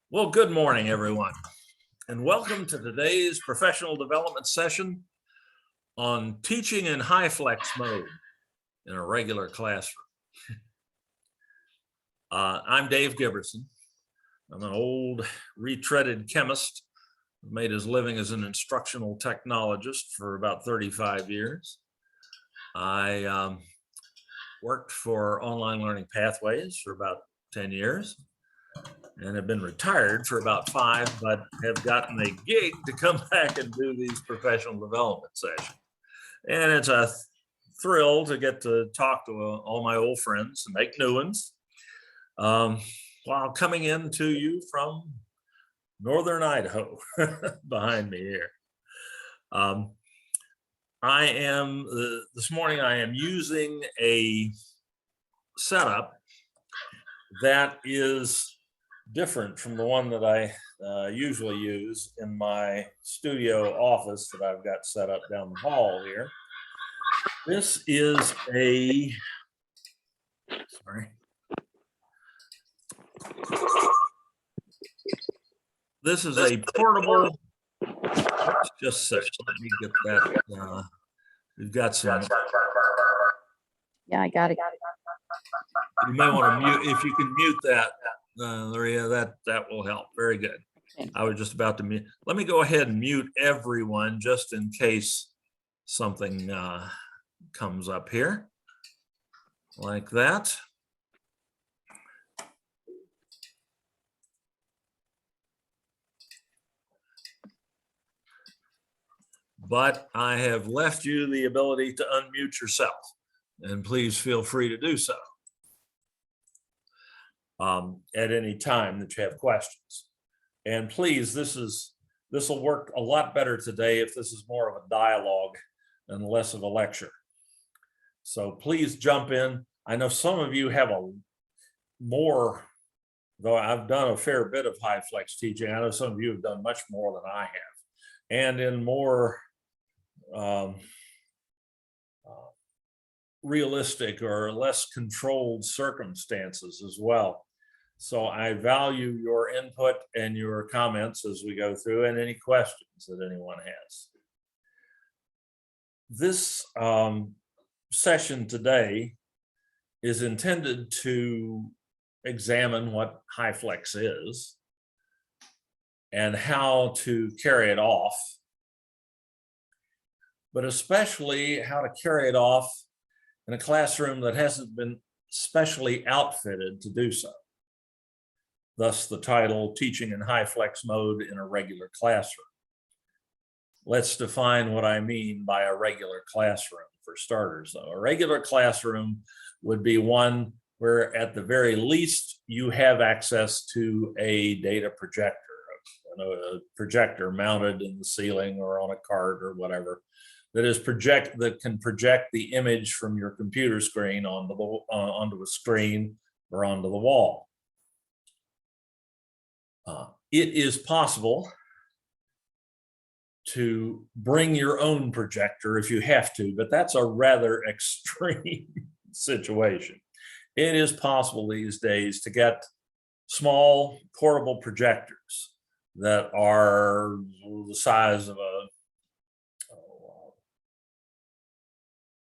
Well, good morning, everyone, and welcome to today's professional development session on teaching in HyFlex mode in a regular classroom. I'm Dave Giberson. I'm an old retreaded chemist who made his living as an instructional technologist for about 35 years. I worked for Online Learning Pathways for about 10 years. And have been retired for about 5, but have gotten a gig to come back and do these professional development sessions. And it's a thrill to get to talk to all my old friends and make new ones while coming in to you from Northern Idaho behind me here. This morning I am using a setup that is different from the one that I usually use in my studio office that I've got set up down the hall here. This is a, this is a portable, just a second, let me get that, we've got some. Yeah, I got it. You may want to mute, if you can mute that. Maria, that will help. Very good. Okay. I was just about to mute. Let me go ahead and mute everyone just in case something comes up here like that. But I have left you the ability to unmute yourself, and please feel free to do so at any time that you have questions. And please, this will work a lot better today if this is more of a dialogue and less of a lecture. So please jump in. I know some of you have though I've done a fair bit of HyFlex teaching, I know some of you have done much more than I have, and in more realistic or less controlled circumstances as well. So I value your input and your comments as we go through, and any questions that anyone has. This session today is intended to examine what HyFlex is and how to carry it off, but especially how to carry it off in a classroom that hasn't been specially outfitted to do so. Thus the title, Teaching in HyFlex Mode in a Regular Classroom. Let's define what I mean by a regular classroom for starters, though. A regular classroom would be one where at the very least you have access to a data projector, a projector mounted in the ceiling or on a cart or whatever, that can project the image from your computer screen onto a screen or onto the wall. It is possible to bring your own projector if you have to, but that's a rather extreme situation. It is possible these days to get small portable projectors that are the size of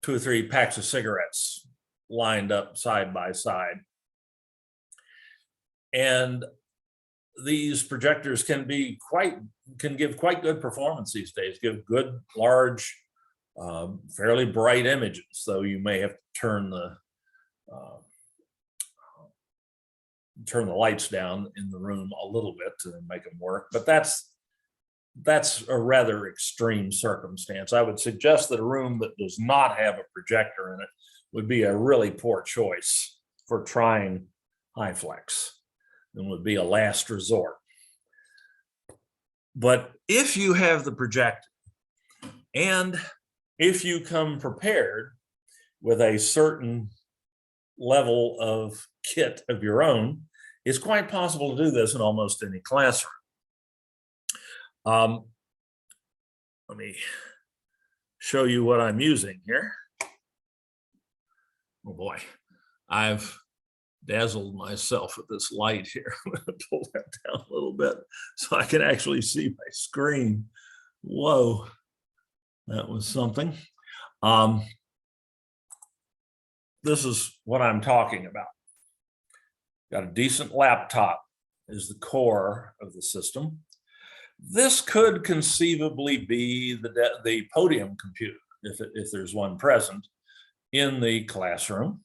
2 or 3 packs of cigarettes lined up side by side. And these projectors can give quite good performance these days, give good, large, fairly bright images, though you may have to turn the lights down in the room a little bit to make them work. But that's a rather extreme circumstance. I would suggest that a room that does not have a projector in it would be a really poor choice for trying HyFlex, and would be a last resort. But if you have the projector, and if you come prepared with a certain level of kit of your own, it's quite possible to do this in almost any classroom. Let me show you what I'm using here. Oh boy, I've dazzled myself with this light here. I'm going to pull that down a little bit so I can actually see my screen. Whoa, that was something. This is what I'm talking about. Got a decent laptop is the core of the system. This could conceivably be the podium computer, if there's one present in the classroom,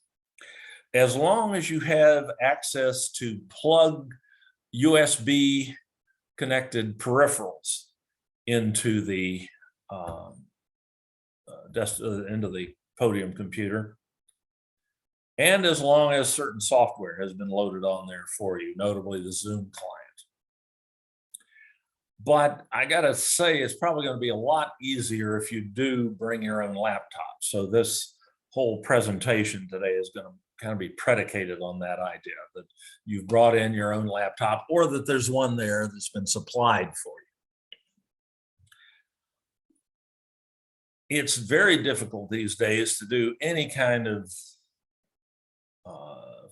as long as you have access to plug USB connected peripherals into the into the podium computer, and as long as certain software has been loaded on there for you, notably the Zoom client. But I gotta say, it's probably going to be a lot easier if you do bring your own laptop. So this whole presentation today is going to kind of be predicated on that idea that you've brought in your own laptop, or that there's one there that's been supplied for you. It's very difficult these days to do any kind of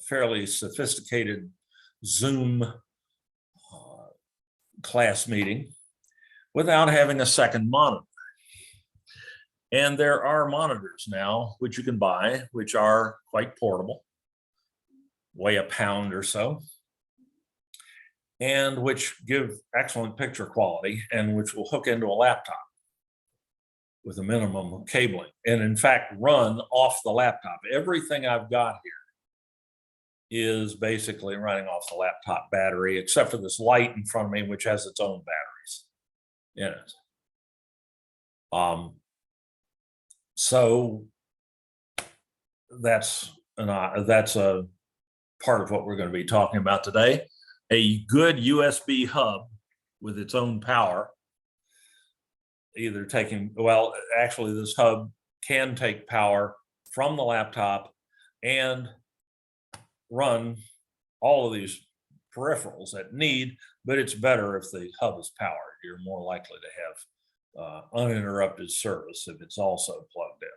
fairly sophisticated Zoom class meeting without having a second monitor. And there are monitors now which you can buy, which are quite portable, weigh a pound or so, and which give excellent picture quality, and which will hook into a laptop with a minimum of cabling, and in fact run off the laptop. Everything I've got here is basically running off the laptop battery, except for this light in front of me, which has its own batteries in it. So that's a part of what we're going to be talking about today. A good USB hub with its own power, either taking, well, actually this hub can take power from the laptop and run all of these peripherals at need, but it's better if the hub is powered. You're more likely to have uninterrupted service if it's also plugged in.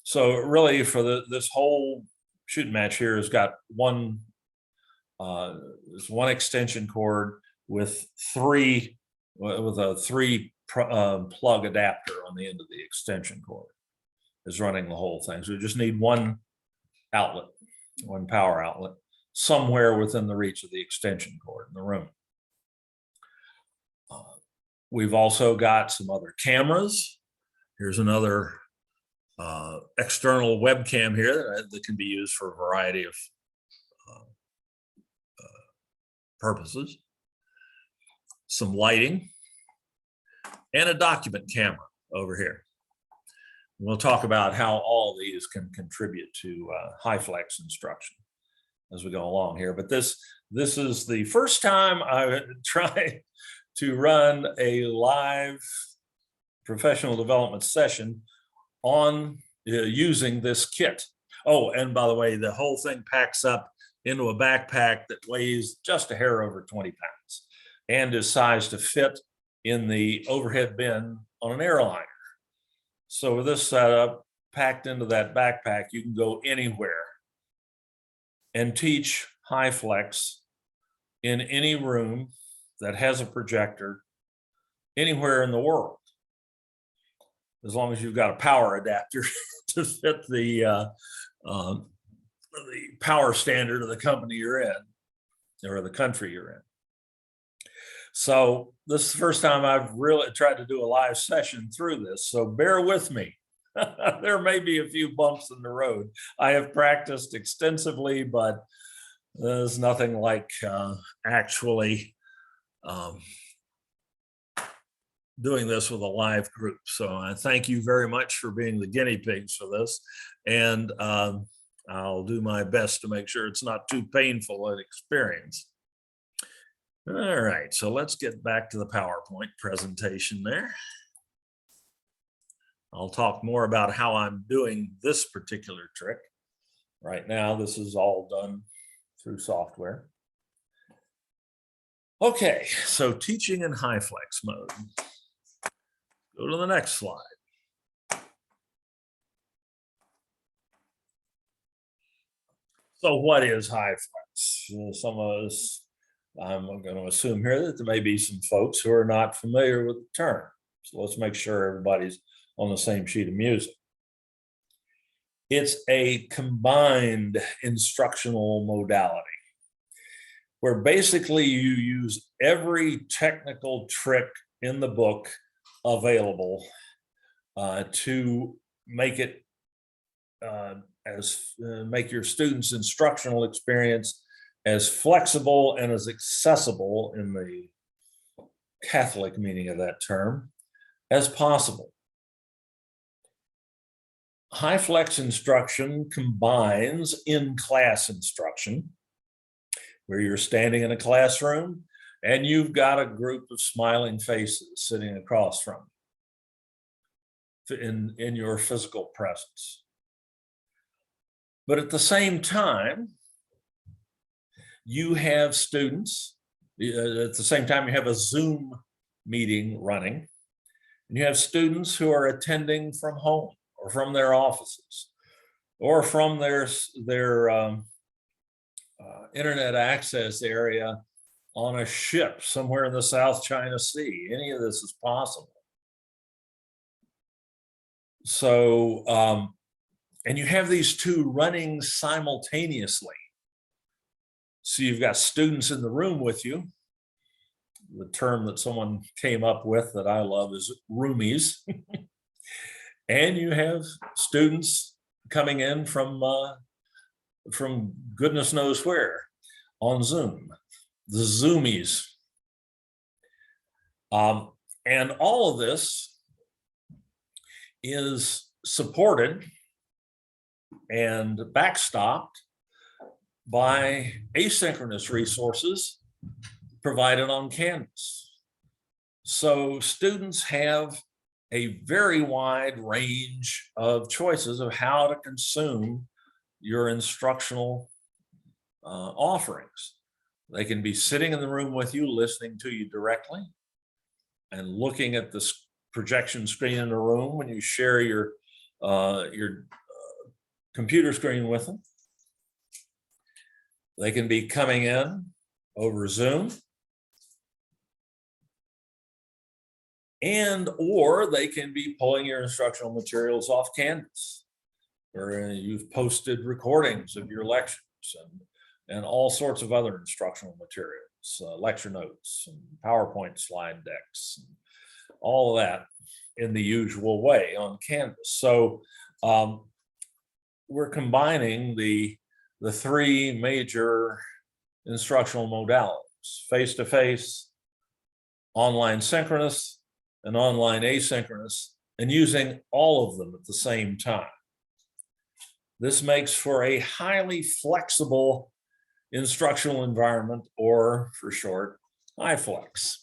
So really for this whole shooting match here has got one extension cord with a three plug adapter on the end of the extension cord is running the whole thing. So you just need one outlet, one power outlet somewhere within the reach of the extension cord in the room. We've also got some other cameras. Here's another external webcam here that can be used for a variety of purposes. Some lighting and a document camera over here. We'll talk about how all of these can contribute to HyFlex instruction as we go along here. But this is the first time I tried to run a live professional development session on using this kit. Oh, and by the way, the whole thing packs up into a backpack that weighs just a hair over 20 pounds and is sized to fit in the overhead bin on an airliner. So with this setup packed into that backpack, you can go anywhere and teach HyFlex in any room that has a projector anywhere in the world, as long as you've got a power adapter to fit the power standard of the company you're in, or the country you're in. So this is the first time I've really tried to do a live session through this, so bear with me. There may be a few bumps in the road. I have practiced extensively, but there's nothing like actually doing this with a live group. So I thank you very much for being the guinea pigs for this. And I'll do my best to make sure it's not too painful an experience. All right, so let's get back to the PowerPoint presentation there. I'll talk more about how I'm doing this particular trick. Right now, this is all done through software. Okay, so teaching in HyFlex mode. Go to the next slide. So what is HyFlex? Some of us, I'm going to assume here that there may be some folks who are not familiar with the term. So let's make sure everybody's on the same sheet of music. It's a combined instructional modality where basically you use every technical trick in the book available to make it make your students' instructional experience as flexible and as accessible, in the Catholic meaning of that term, as possible. HyFlex instruction combines in-class instruction, where you're standing in a classroom and you've got a group of smiling faces sitting across from you in your physical presence. But at the same time, you have students, at the same time you have a Zoom meeting running, and you have students who are attending from home or from their offices or from their internet access area on a ship somewhere in the South China Sea. Any of this is possible. So, and you have these two running simultaneously. So you've got students in the room with you. The term that someone came up with that I love is roomies. And you have students coming in from goodness knows where on Zoom, the Zoomies. And all of this is supported and backstopped by asynchronous resources provided on Canvas. So students have a very wide range of choices of how to consume your instructional offerings. They can be sitting in the room with you, listening to you directly, and looking at the projection screen in the room when you share your computer screen with them. They can be coming in over Zoom, or they can be pulling your instructional materials off Canvas, or you've posted recordings of your lectures and all sorts of other instructional materials, lecture notes and PowerPoint slide decks, and all of that in the usual way on Canvas. So we're combining the three major instructional modalities: face-to-face, online synchronous, and online asynchronous, and using all of them at the same time. This makes for a highly flexible instructional environment, or for short, HyFlex.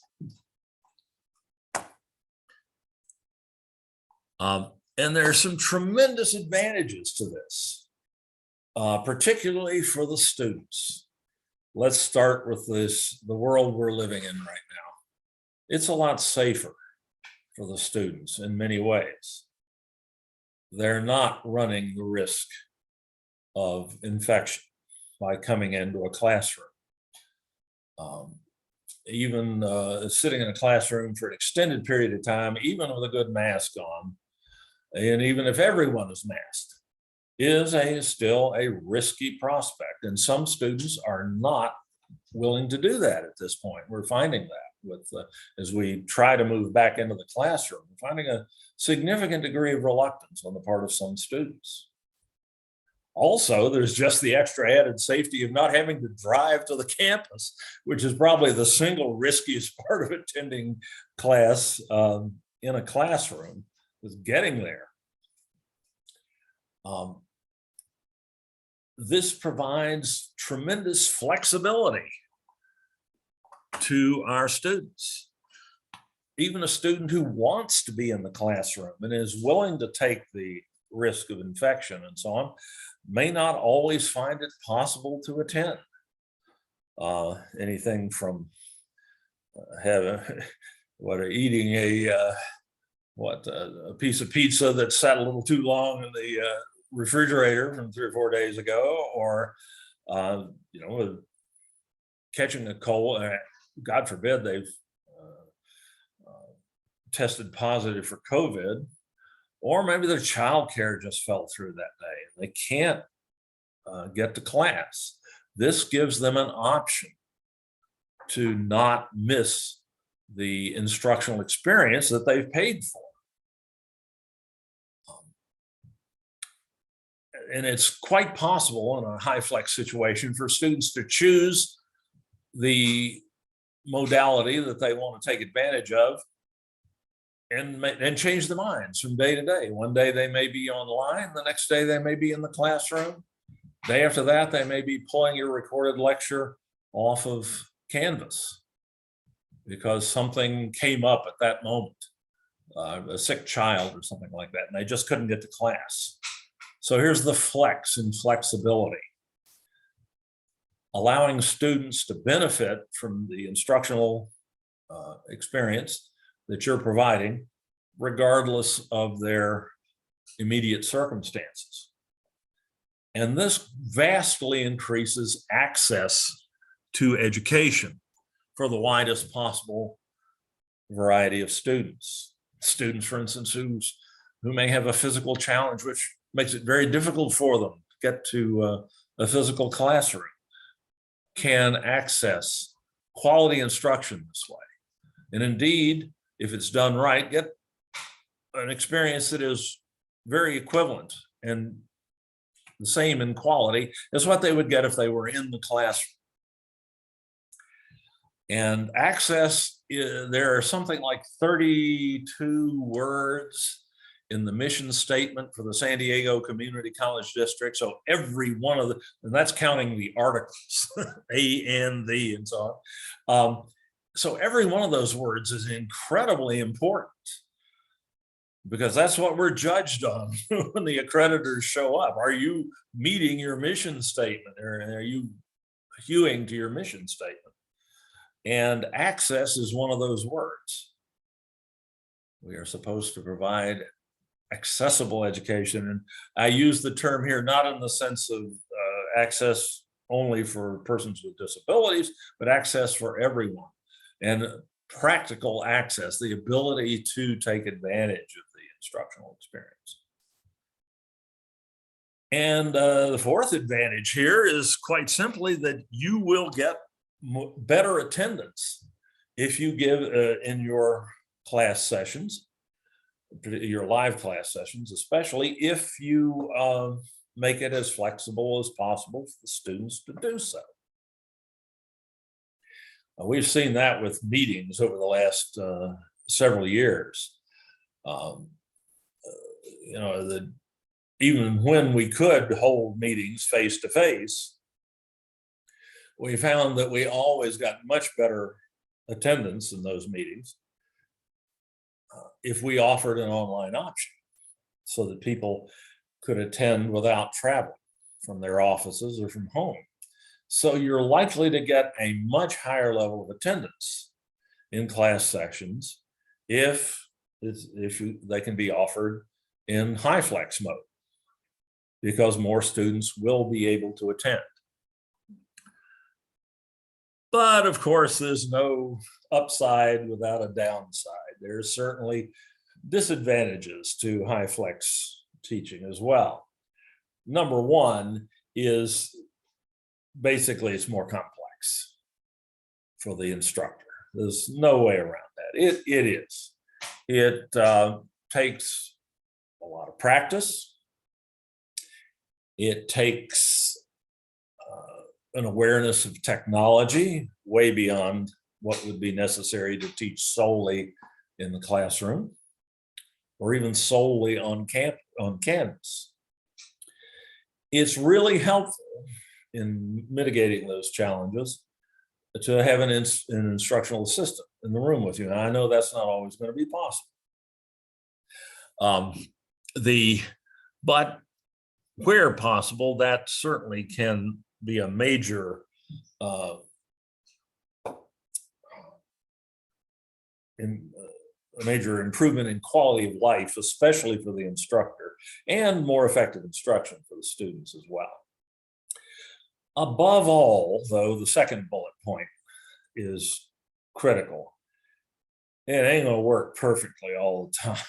And there are some tremendous advantages to this, particularly for the students. Let's start with the world we're living in right now. It's a lot safer for the students in many ways. They're not running the risk of infection by coming into a classroom. Even sitting in a classroom for an extended period of time, even with a good mask on, and even if everyone is masked, is still a risky prospect. And some students are not willing to do that at this point. We're finding that with as we try to move back into the classroom, we're finding a significant degree of reluctance on the part of some students. Also, there's just the extra added safety of not having to drive to the campus, which is probably the single riskiest part of attending class in a classroom, is getting there. This provides tremendous flexibility to our students. Even a student who wants to be in the classroom and is willing to take the risk of infection and so on may not always find it possible to attend. Anything from eating a piece of pizza that sat a little too long in the refrigerator from 3 or 4 days ago, or You know, catching a cold, God forbid they've tested positive for COVID, or maybe their child care just fell through that day. They can't get to class. This gives them an option to not miss the instructional experience that they've paid for. And it's quite possible in a HyFlex situation for students to choose the modality that they want to take advantage of and change their minds from day to day. One day they may be online, the next day they may be in the classroom. Day after that, they may be pulling your recorded lecture off of Canvas because something came up at that moment, a sick child or something like that, and they just couldn't get to class. So here's the flex and flexibility, allowing students to benefit from the instructional experience that you're providing, regardless of their immediate circumstances. And this vastly increases access to education for the widest possible variety of students. Students, for instance, who may have a physical challenge, which makes it very difficult for them to get to a physical classroom, can access quality instruction this way. And indeed, if it's done right, get an experience that is very equivalent and the same in quality as what they would get if they were in the classroom. And access, there are something like 32 words in the mission statement for the San Diego Community College District. So every one of and that's counting the articles, A, N, the, and so on. So every one of those words is incredibly important because that's what we're judged on when the accreditors show up. Are you meeting your mission statement, or are you hewing to your mission statement? And access is one of those words. We are supposed to provide accessible education. And I use the term here not in the sense of access only for persons with disabilities, but access for everyone. And practical access, the ability to take advantage of the instructional experience. And the fourth advantage here is quite simply that you will get better attendance if you give in your class sessions, your live class sessions, especially if you make it as flexible as possible for the students to do so. We've seen that with meetings over the last several years. You know, even when we could hold meetings face to face, we found that we always got much better attendance in those meetings if we offered an online option so that people could attend without travel from their offices or from home. So you're likely to get a much higher level of attendance in class sections if they can be offered in HyFlex mode, because more students will be able to attend. But of course, there's no upside without a downside. There's certainly disadvantages to HyFlex teaching as well. Number one is basically it's more complex for the instructor. There's no way around that. It is. It takes a lot of practice. It takes an awareness of technology way beyond what would be necessary to teach solely in the classroom or even solely on campus. It's really helpful in mitigating those challenges to have an instructional assistant in the room with you. And I know that's not always going to be possible. But where possible, that certainly can be a major improvement in quality of life, especially for the instructor, and more effective instruction for the students as well. Above all, though, the second bullet point is critical. It ain't gonna work perfectly all the time.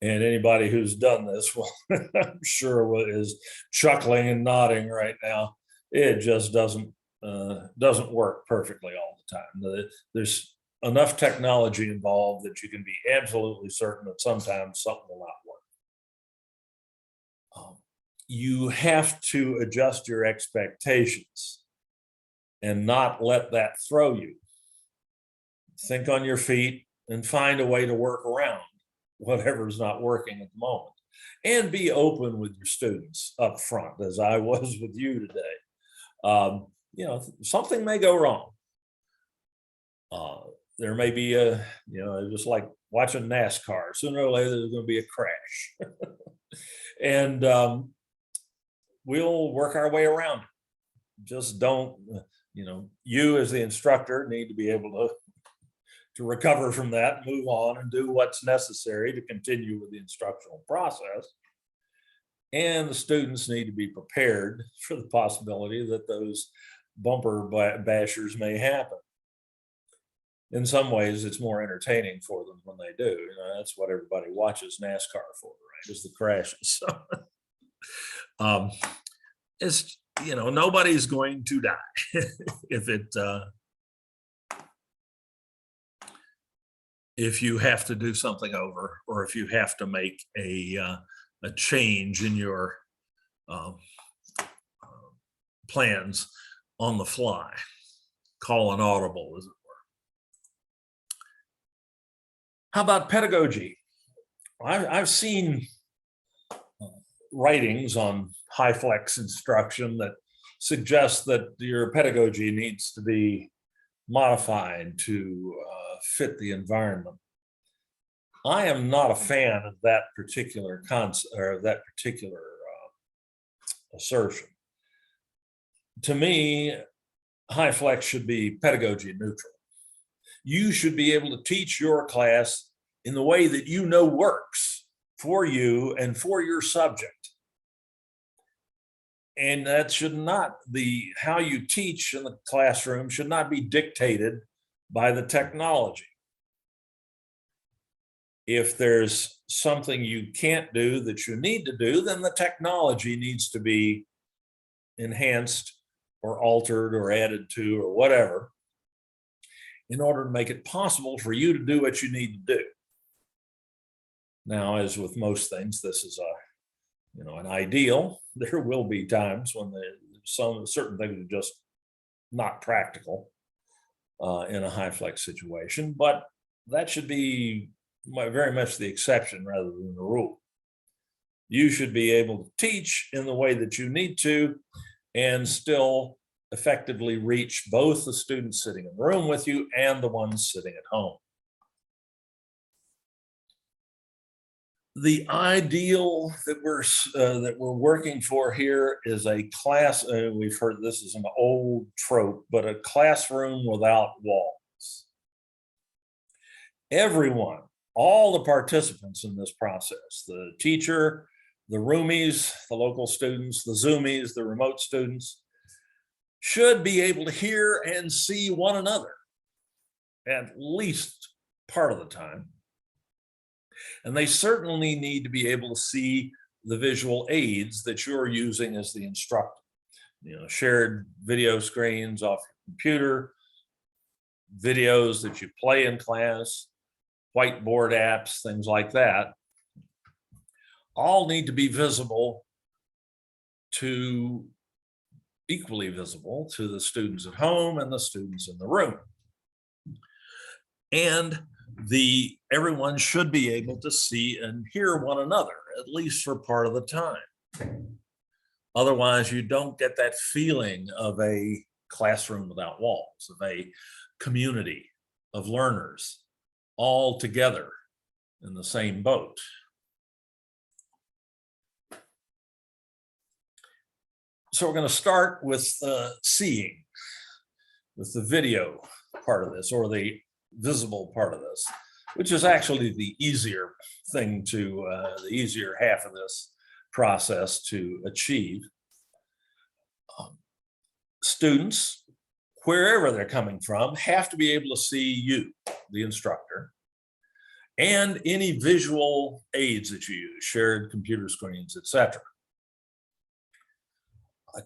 And anybody who's done this will, I'm sure, is chuckling and nodding right now. It just doesn't work perfectly all the time. There's enough technology involved that you can be absolutely certain that sometimes something will not work. You have to adjust your expectations and not let that throw you. Think on your feet and find a way to work around whatever's not working at the moment. And be open with your students up front, as I was with you today. Something may go wrong. There may be just like watching NASCAR. Sooner or later, there's going to be a crash. And we'll work our way around it. Just don't, you as the instructor need to be able to recover from that, move on, and do what's necessary to continue with the instructional process. And the students need to be prepared for the possibility that those bumper bashers may happen. In some ways, it's more entertaining for them when they do. That's what everybody watches NASCAR for, right? Is the crashes. So, it's nobody's going to die if you have to do something over, or if you have to make a change in your plans on the fly. Call an audible, as it were. How about pedagogy? I've seen writings on HyFlex instruction that suggest that your pedagogy needs to be modified to fit the environment. I am not a fan of that particular concept, or that particular assertion. To me, HyFlex should be pedagogy neutral. You should be able to teach your class in the way that you know works for you and for your subject. And that should not be, how you teach in the classroom should not be dictated by the technology. If there's something you can't do that you need to do, then the technology needs to be enhanced or altered or added to or whatever in order to make it possible for you to do what you need to do. Now, as with most things, this is an ideal. There will be times when certain things are just not practical in a HyFlex situation, but that should be very much the exception rather than the rule. You should be able to teach in the way that you need to and still effectively reach both the students sitting in the room with you and the ones sitting at home. The ideal that we're working for here is a class. We've heard this is an old trope, but a classroom without walls. Everyone, all the participants in this process, the teacher, the roomies, the local students, the Zoomies, the remote students, should be able to hear and see one another at least part of the time. And they certainly need to be able to see the visual aids that you're using as the instructor. Shared video screens off your computer, videos that you play in class, whiteboard apps, things like that, all need to be equally visible to the students at home and the students in the room. And everyone should be able to see and hear one another, at least for part of the time. Otherwise, you don't get that feeling of a classroom without walls, of a community of learners all together in the same boat. So we're going to start with seeing, with the video part of this, or the visible part of this, which is actually the easier thing the easier half of this process to achieve. students, wherever they're coming from, have to be able to see you, the instructor, and any visual aids that you use, shared computer screens, etc.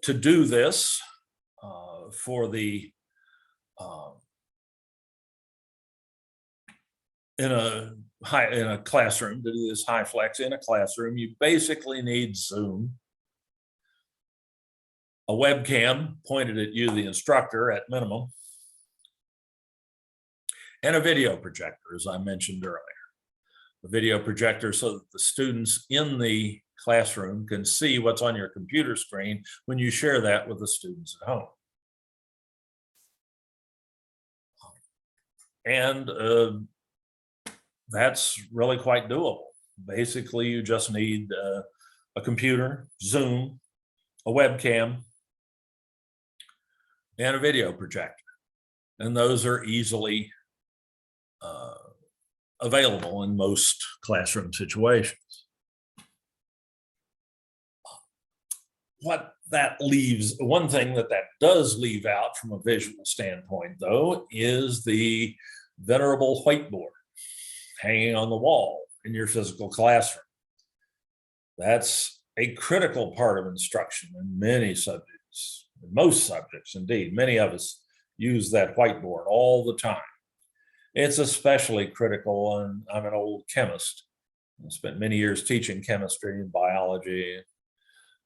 To do this for the in a classroom, to do this HyFlex in a classroom, you basically need Zoom, a webcam pointed at you, the instructor, at minimum, and a video projector, as I mentioned earlier. A video projector so that the students in the classroom can see what's on your computer screen when you share that with the students at home. And that's really quite doable. Basically, you just need a computer, Zoom, a webcam, and a video projector. And those are easily available in most classroom situations. What that leaves, one thing that does leave out from a visual standpoint, though, is the venerable whiteboard hanging on the wall in your physical classroom. That's a critical part of instruction in many subjects, most subjects indeed. Many of us use that whiteboard all the time. It's especially critical, and I'm an old chemist. I spent many years teaching chemistry and biology,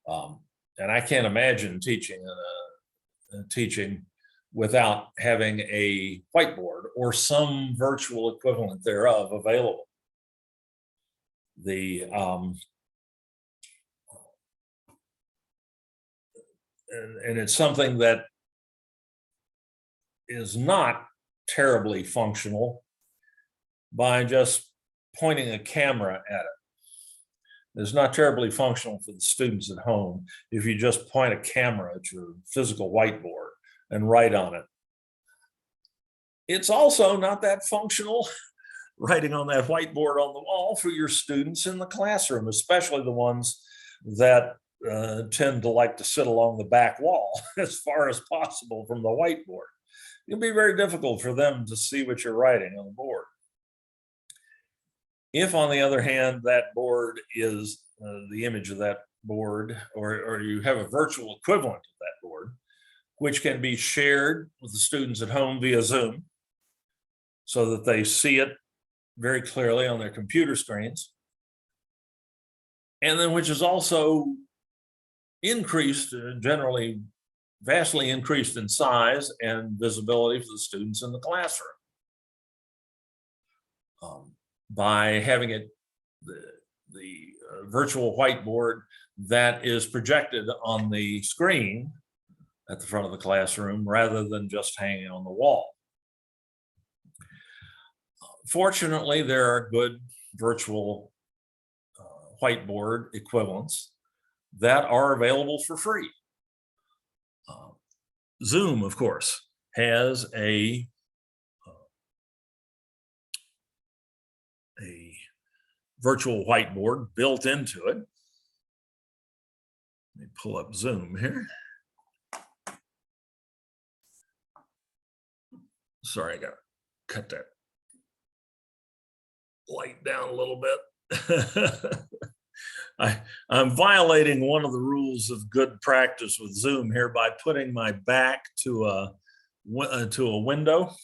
and I can't imagine teaching without having a whiteboard or some virtual equivalent thereof available. And it's something that is not terribly functional by just pointing a camera at it. It's not terribly functional for the students at home if you just point a camera at your physical whiteboard and write on it. It's also not that functional writing on that whiteboard on the wall for your students in the classroom, especially the ones that tend to like to sit along the back wall as far as possible from the whiteboard. It'll be very difficult for them to see what you're writing on the board. If, on the other hand, that board is the image of that board, or you have a virtual equivalent of that board, which can be shared with the students at home via Zoom so that they see it very clearly on their computer screens, and then which is also increased, generally vastly increased in size and visibility for the students in the classroom. By having it, the virtual whiteboard that is projected on the screen at the front of the classroom rather than just hanging on the wall. Fortunately, there are good virtual whiteboard equivalents that are available for free. Zoom, of course, has a virtual whiteboard built into it. Let me pull up Zoom here. Sorry, I got to cut that light down a little bit. I'm violating one of the rules of good practice with Zoom here by putting my back to a window.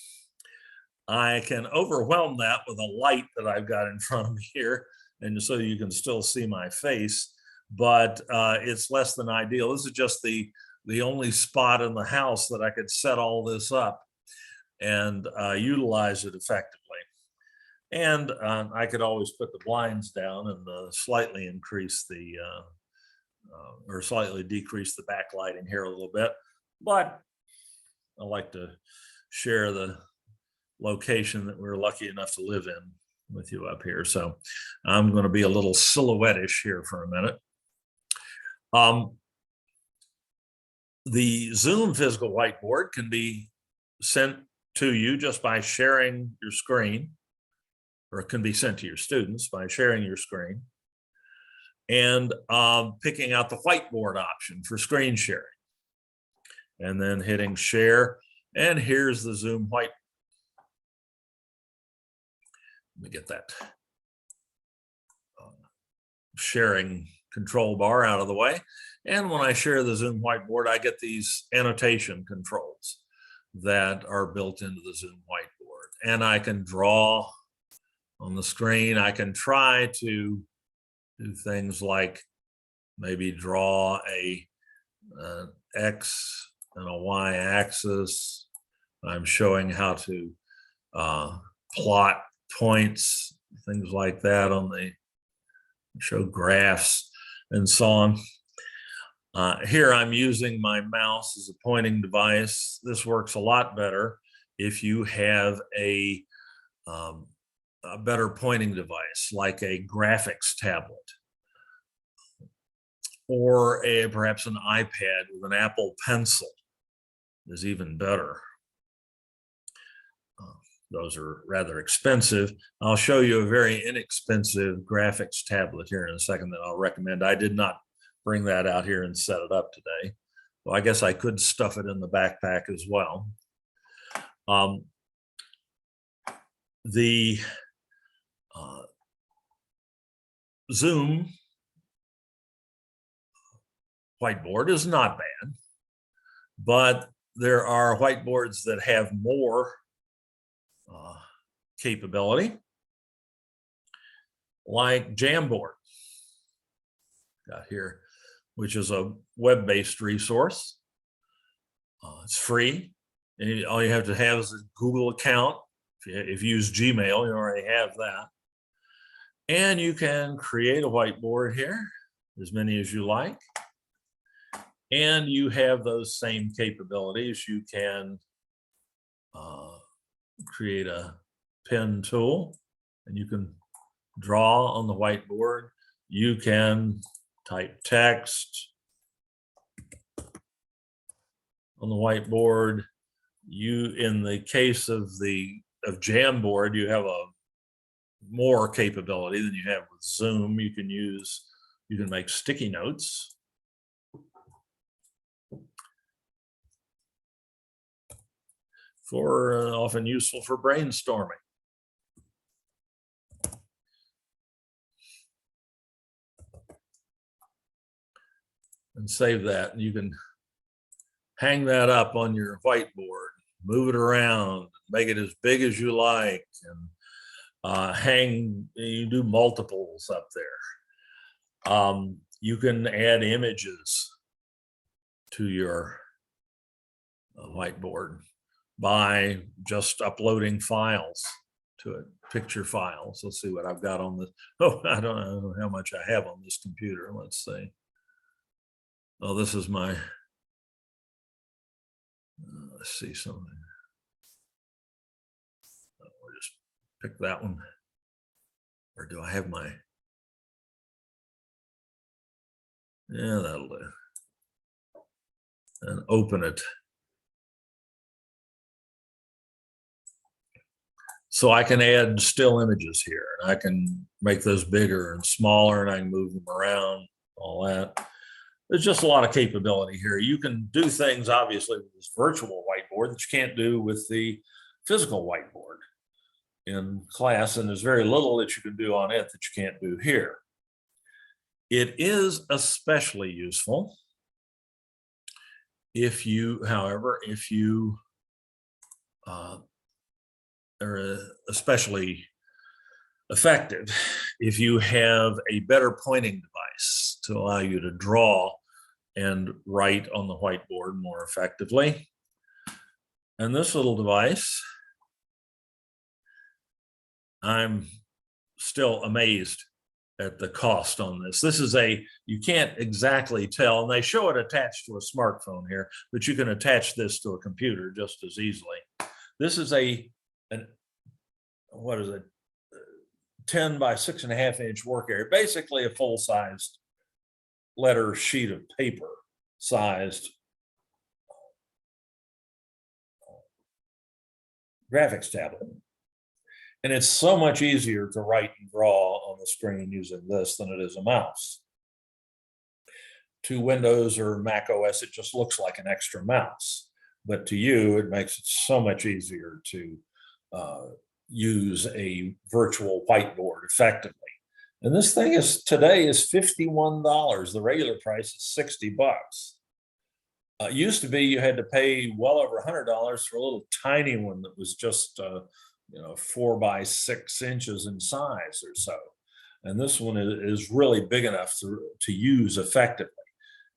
I can overwhelm that with a light that I've got in front of me here, and so you can still see my face, but it's less than ideal. This is just the only spot in the house that I could set all this up and utilize it effectively. And I could always put the blinds down and slightly increase or slightly decrease the backlighting here a little bit, but I like to share the location that we're lucky enough to live in with you up here. So I'm going to be a little silhouette-ish here for a minute. The Zoom physical whiteboard can be sent to you just by sharing your screen, or it can be sent to your students by sharing your screen and picking out the whiteboard option for screen sharing. and then hitting share. And here's the Zoom white. Let me get that sharing control bar out of the way. And when I share the Zoom whiteboard, I get these annotation controls that are built into the Zoom whiteboard. And I can draw on the screen. I can try to do things like maybe draw a X and a Y axis. I'm showing how to plot points, things like that on the show graphs and so on. Here I'm using my mouse as a pointing device. This works a lot better if you have a better pointing device like a graphics tablet or perhaps an iPad with an Apple Pencil is even better. Those are rather expensive. I'll show you a very inexpensive graphics tablet here in a second that I'll recommend. I did not bring that out here and set it up today. Well, I guess I could stuff it in the backpack as well. The Zoom whiteboard is not bad, but there are whiteboards that have more capability, like Jamboard, got here, which is a web-based resource. It's free, and all you have to have is a Google account. If you use Gmail, you already have that. And you can create a whiteboard here, as many as you like. And you have those same capabilities. You can create a pen tool, and you can draw on the whiteboard. You can type text on the whiteboard. In the case of Jamboard, you have more capability than you have with Zoom. You can make sticky notes. Often useful for brainstorming. And save that. And you can hang that up on your whiteboard, move it around, make it as big as you like, and you do multiples up there. You can add images to your whiteboard by just uploading files to it, picture files. Let's see what I've got on this. Oh, I don't know how much I have on this computer. Let's see. Oh, this is my, let's see something. We'll just pick that one. Or do I have my, yeah, that'll do. And open it. So I can add still images here, and I can make those bigger and smaller, and I can move them around, all that. There's just a lot of capability here. You can do things, obviously, with this virtual whiteboard that you can't do with the physical whiteboard in class, and there's very little that you can do on it that you can't do here. It is especially useful if you, however, are especially effective if you have a better pointing device to allow you to draw and write on the whiteboard more effectively. And this little device, I'm still amazed at the cost on this. This is you can't exactly tell, and they show it attached to a smartphone here, but you can attach this to a computer just as easily. This is what is it, 10 by 6.5 inch work area, basically a full-sized letter sheet of paper sized graphics tablet. And it's so much easier to write and draw on the screen using this than it is a mouse. to Windows or Mac OS, it just looks like an extra mouse. But to you, it makes it so much easier to use a virtual whiteboard effectively. And this thing today is $51. The regular price is $60. It used to be you had to pay well over $100 for a little tiny one that was just 4 by 6 inches in size or so. And this one is really big enough to use effectively.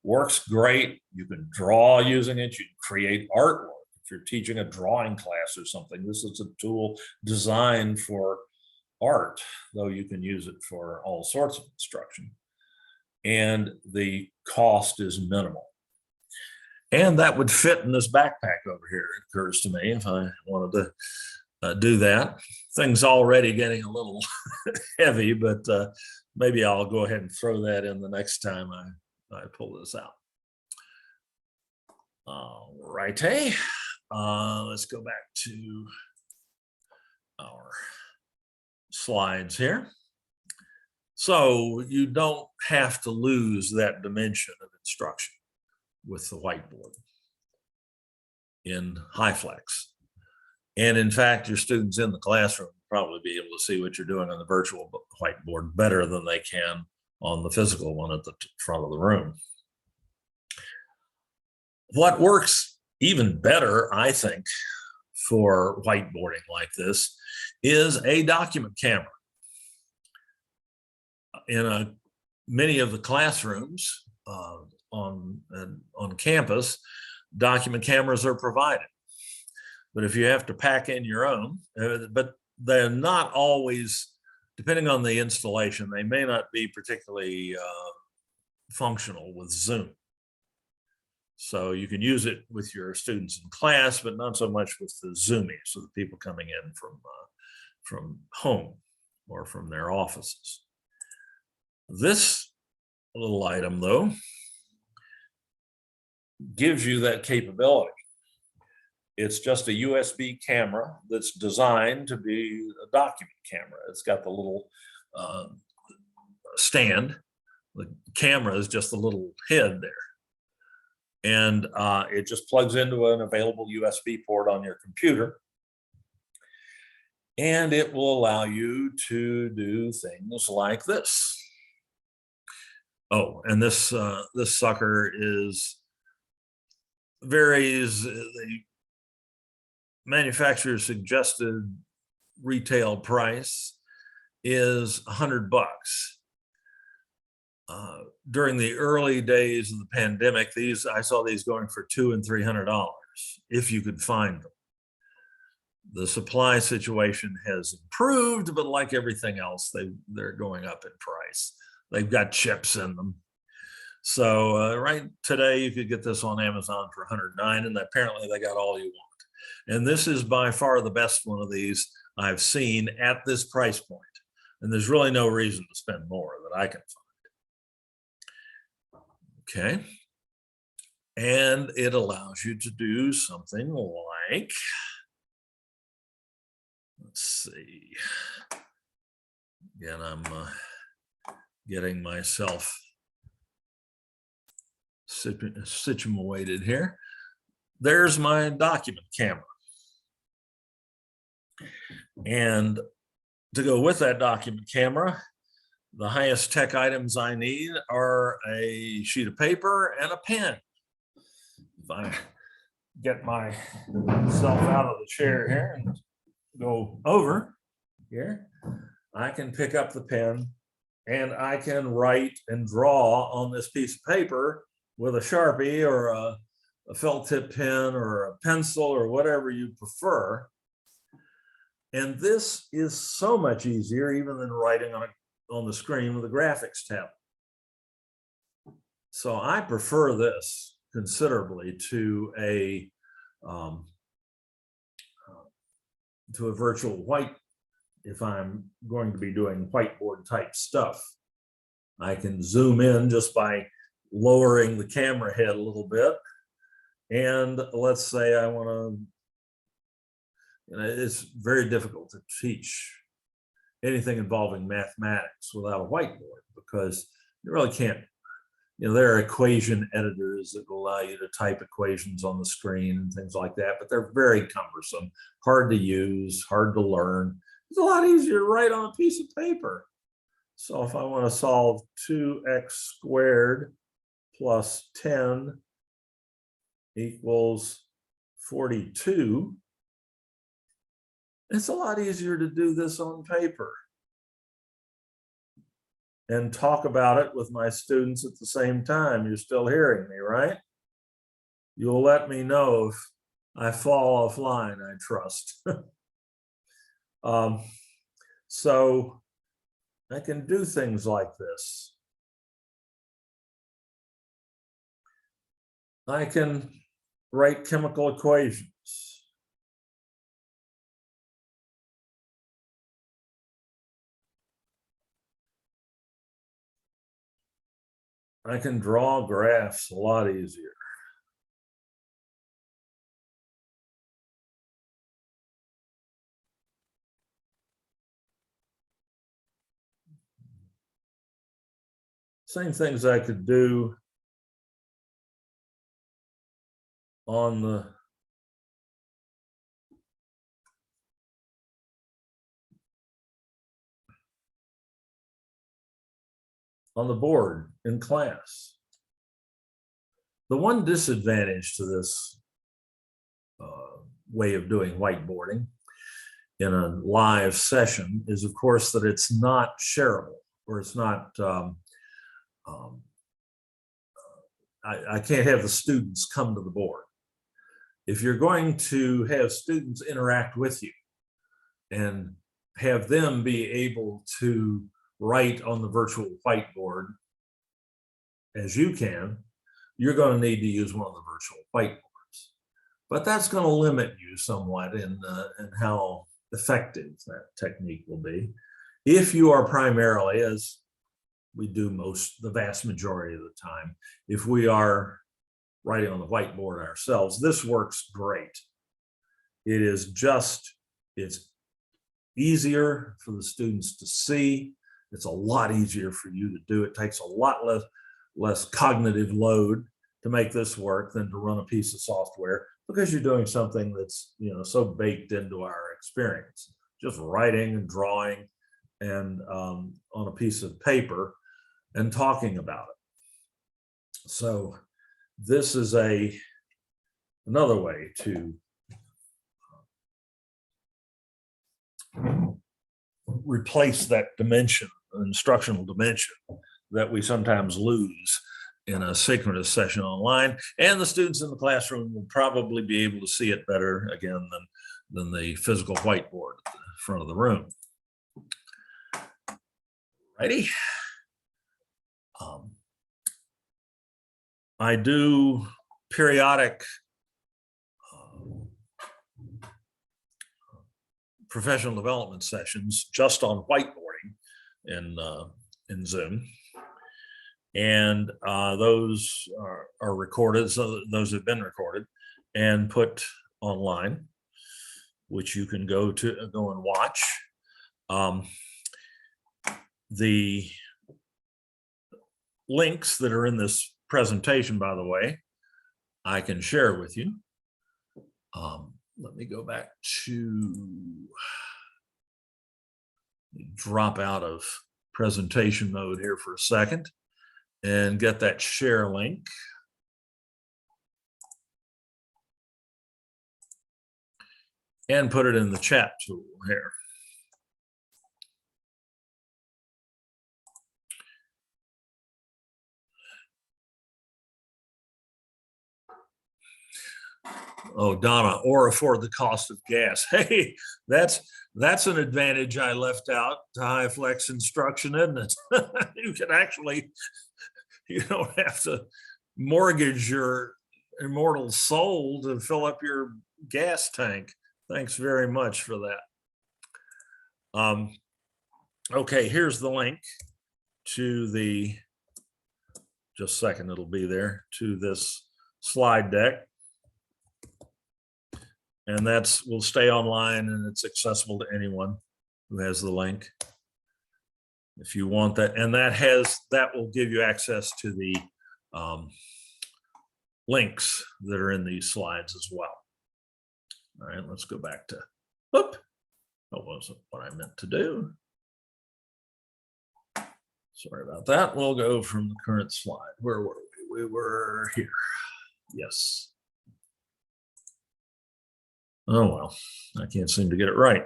Works great. You can draw using it. You can create artwork. If you're teaching a drawing class or something, this is a tool designed for art, though you can use it for all sorts of instruction. And the cost is minimal. And that would fit in this backpack over here, it occurs to me, if I wanted to do that. Thing's already getting a little heavy, but maybe I'll go ahead and throw that in the next time I pull this out. All righty. Let's go back to our slides here. So you don't have to lose that dimension of instruction with the whiteboard in HyFlex. And in fact, your students in the classroom will probably be able to see what you're doing on the virtual whiteboard better than they can on the physical one at the front of the room. What works even better, I think, for whiteboarding like this is a document camera. In many of the classrooms on campus, document cameras are provided. But if you have to pack in your own, but they're not always, depending on the installation, they may not be particularly functional with Zoom. So you can use it with your students in class, but not so much with the Zoomies, so the people coming in from home or from their offices. This little item, though, gives you that capability. It's just a USB camera that's designed to be a document camera. It's got the little stand. The camera is just a little head there. And it just plugs into an available USB port on your computer. And it will allow you to do things like this. Oh, and this sucker varies. The manufacturer's suggested retail price is $100. During the early days of the pandemic, I saw these going for $200 and $300 if you could find them. The supply situation has improved, but like everything else, they're going up in price. They've got chips in them. So right today, you could get this on Amazon for $109, and apparently they got all you want. And this is by far the best one of these I've seen at this price point. And there's really no reason to spend more that I can find. Okay. And it allows you to do something like, let's see. Again, I'm getting myself situated here. There's my document camera. And to go with that document camera, the highest tech items I need are a sheet of paper and a pen. If I get myself out of the chair here and go over here, I can pick up the pen and I can write and draw on this piece of paper with a Sharpie or a felt tip pen or a pencil or whatever you prefer. And this is so much easier even than writing on the screen with a graphics tab. So I prefer this considerably to a virtual white. If I'm going to be doing whiteboard type stuff, I can zoom in just by lowering the camera head a little bit. And let's say I want to, it's very difficult to teach anything involving mathematics without a whiteboard because you really can't there are equation editors that will allow you to type equations on the screen and things like that, but they're very cumbersome, hard to use, hard to learn. It's a lot easier to write on a piece of paper. So if I want to solve 2x squared plus 10 equals 42, it's a lot easier to do this on paper and talk about it with my students at the same time. You're still hearing me, right? You'll let me know if I fall offline, I trust. So I can do things like this. I can write chemical equations. I can draw graphs a lot easier. Same things I could do on the board in class. The one disadvantage to this way of doing whiteboarding in a live session is, of course, that it's not shareable, or it's not, I can't have the students come to the board. If you're going to have students interact with you and have them be able to write on the virtual whiteboard as you can, you're going to need to use one of the virtual whiteboards. But that's going to limit you somewhat in how effective that technique will be. If you are primarily, as we do the vast majority of the time, if we are writing on the whiteboard ourselves, this works great. It's easier for the students to see. It's a lot easier for you to do. It takes a lot less cognitive load to make this work than to run a piece of software, because you're doing something that's so baked into our experience. Just writing and drawing and on a piece of paper and talking about it. So this is another way to replace that dimension, instructional dimension, that we sometimes lose in a synchronous session online. And the students in the classroom will probably be able to see it better, again, than the physical whiteboard at the front of the room. Righty. I do periodic professional development sessions just on whiteboarding in Zoom. And those are recorded, so those have been recorded and put online, which you can go and watch. The links that are in this presentation, by the way, I can share with you. Let me go back to drop out of presentation mode here for a second and get that share link. And put it in the chat tool here. Oh, Donna, or afford the cost of gas. Hey, that's an advantage I left out to HyFlex instruction, isn't it? You can actually, you don't have to mortgage your immortal soul to fill up your gas tank. Thanks very much for that. Okay, here's the link to just a second, it'll be there, to this slide deck. And will stay online, and it's accessible to anyone who has the link if you want that. And that will give you access to the links that are in these slides as well. All right, let's go back to, whoop, that wasn't what I meant to do. Sorry about that. We'll go from the current slide. Where were we? We were here. Yes. Oh, well, I can't seem to get it right.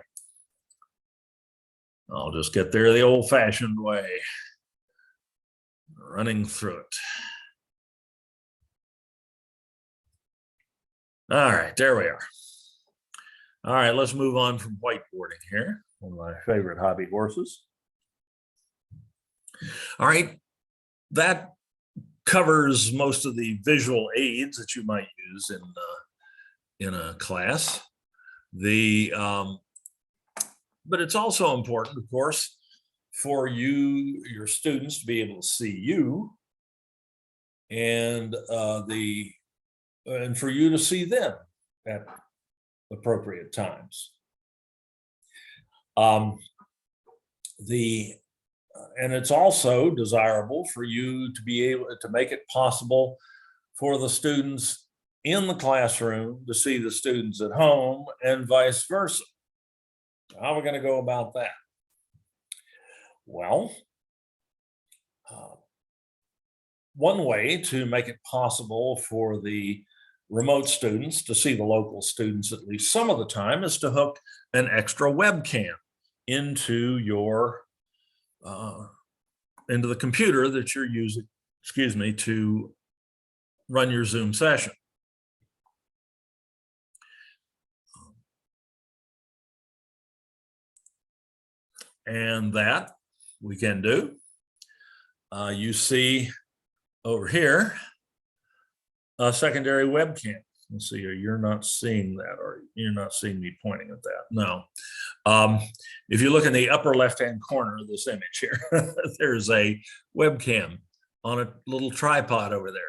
I'll just get there the old-fashioned way, running through it. All right, there we are. All right, let's move on from whiteboarding here, one of my favorite hobby horses. All right, that covers most of the visual aids that you might use in a class. But it's also important, of course, for you, your students, to be able to see you, and for you to see them at appropriate times. And it's also desirable for you to be able to make it possible for the students in the classroom to see the students at home and vice versa. How are we going to go about that? Well, one way to make it possible for the remote students to see the local students at least some of the time is to hook an extra webcam into your into the computer that you're using, to run your Zoom session. And that we can do. You see over here a secondary webcam. Let's see here, you're not seeing that, or you're not seeing me pointing at that. No. If you look in the upper left-hand corner of this image here, there's a webcam on a little tripod over there.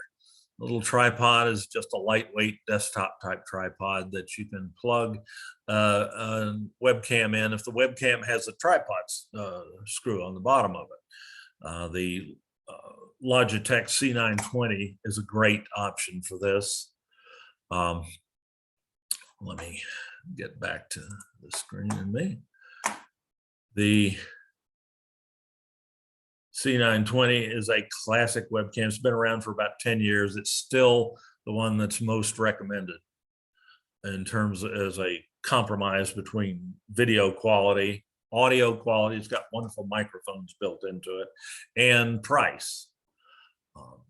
The little tripod is just a lightweight desktop type tripod that you can plug a webcam in if the webcam has a tripod screw on the bottom of it. The Logitech C920 is a great option for this. Let me get back to the screen in me. The C920 is a classic webcam. It's been around for about 10 years. It's still the one that's most recommended in terms of, as a compromise between video quality, audio quality. It's got wonderful microphones built into it, and price. Well,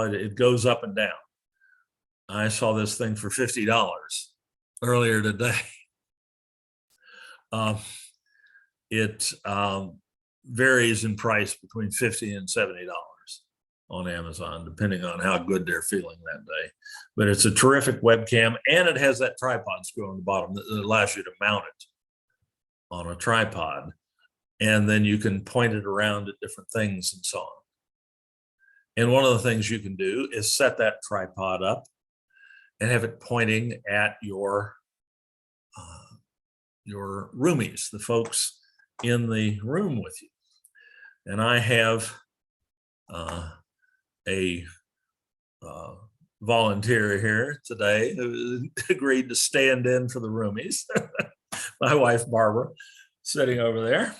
it goes up and down. I saw this thing for $50 earlier today. It varies in price between $50 and $70 on Amazon, depending on how good they're feeling that day. But it's a terrific webcam, and it has that tripod screw on the bottom that allows you to mount it on a tripod. And then you can point it around at different things and so on. And one of the things you can do is set that tripod up and have it pointing at your roomies, the folks in the room with you. And I have a volunteer here today who agreed to stand in for the roomies. My wife, Barbara, sitting over there.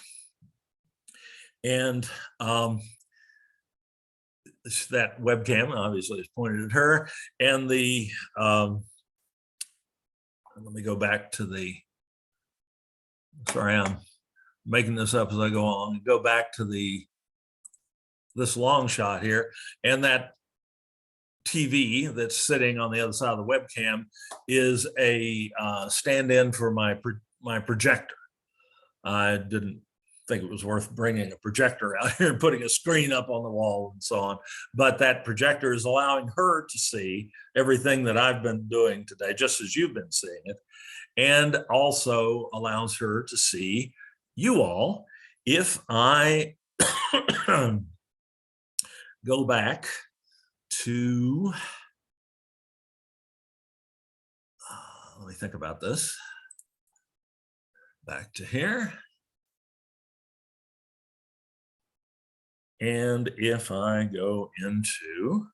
And that webcam obviously is pointed at her. And the, let me go back to the, sorry, I'm making this up as I go along. Go back to this long shot here, and that TV that's sitting on the other side of the webcam is a stand-in for my projector. I didn't think it was worth bringing a projector out here and putting a screen up on the wall and so on, but that projector is allowing her to see everything that I've been doing today, just as you've been seeing it, and also allows her to see you all. If I go back to, let me think about this, back to here. And if I go into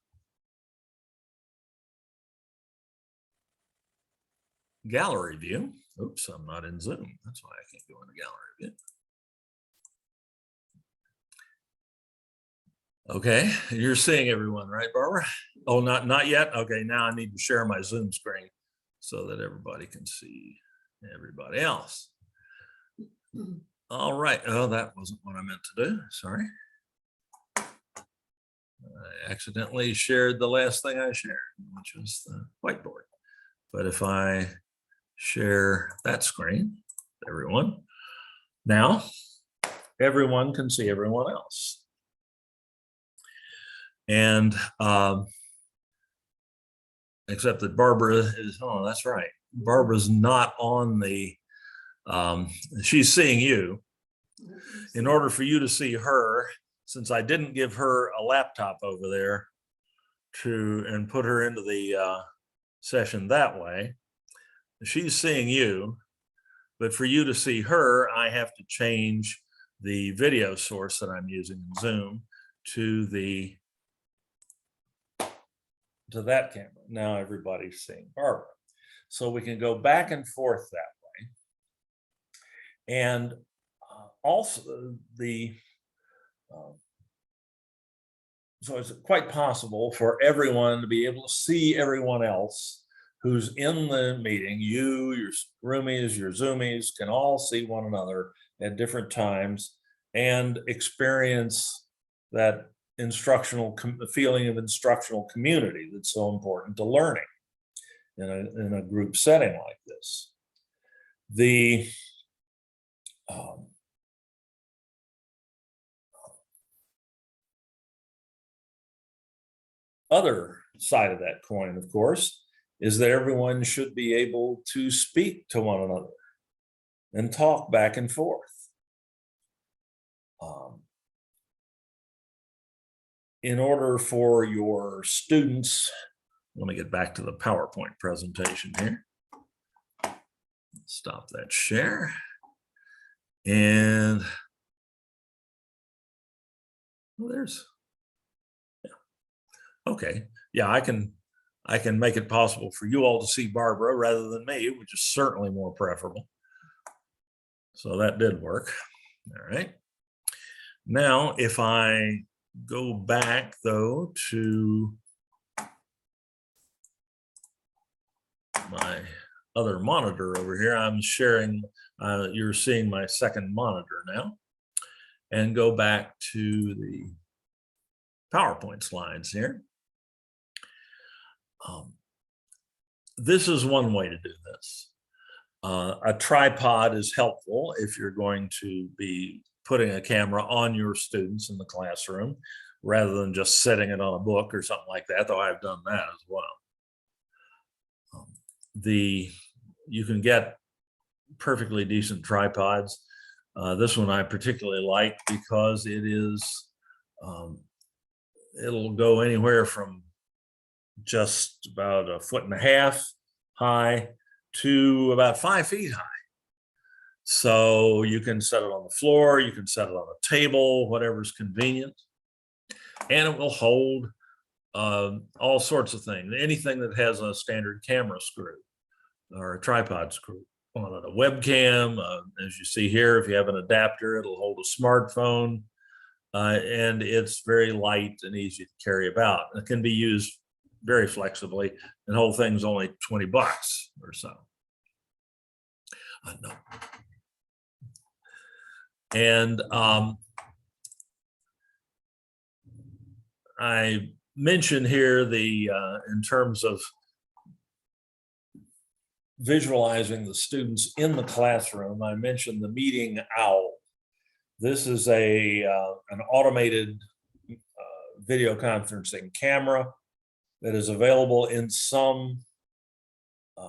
gallery view, oops, I'm not in Zoom. That's why I can't go into gallery view. Okay, you're seeing everyone, right, Barbara? Oh, not yet. Okay, now I need to share my Zoom screen so that everybody can see everybody else. All right. Oh, that wasn't what I meant to do. Sorry. I accidentally shared the last thing I shared, which was the whiteboard. But if I share that screen, everyone, now everyone can see everyone else. And except that Barbara is, oh, that's right. Barbara's not on the, she's seeing you. In order for you to see her, since I didn't give her a laptop over there and put her into the session that way, she's seeing you, but for you to see her, I have to change the video source that I'm using in Zoom to that camera. Now everybody's seeing Barbara. So we can go back and forth that way. And also so it's quite possible for everyone to be able to see everyone else who's in the meeting. You, your roomies, your Zoomies can all see one another at different times and experience that feeling of instructional community that's so important to learning in a group setting like this. The other side of that coin, of course, is that everyone should be able to speak to one another and talk back and forth. In order for your students, let me get back to the PowerPoint presentation here. Stop that share. And well, there's, yeah. Okay. Yeah, I can make it possible for you all to see Barbara rather than me, which is certainly more preferable. So that did work. All right. Now, if I go back though to my other monitor over here, I'm sharing, you're seeing my second monitor now, and go back to the PowerPoint slides here. This is one way to do this. A tripod is helpful if you're going to be putting a camera on your students in the classroom rather than just setting it on a book or something like that, though I've done that as well. You can get perfectly decent tripods. This one I particularly like because it is, it'll go anywhere from just about 1.5 feet high to about 5 feet high. So you can set it on the floor, you can set it on a table, whatever's convenient, and it will hold all sorts of things. Anything that has a standard camera screw or a tripod screw on it, a webcam, as you see here, if you have an adapter, it'll hold a smartphone, and it's very light and easy to carry about. It can be used very flexibly, and the whole thing's only $20 or so. No. And I mentioned here in terms of visualizing the students in the classroom, I mentioned the meeting owl. This is an automated video conferencing camera that is available in some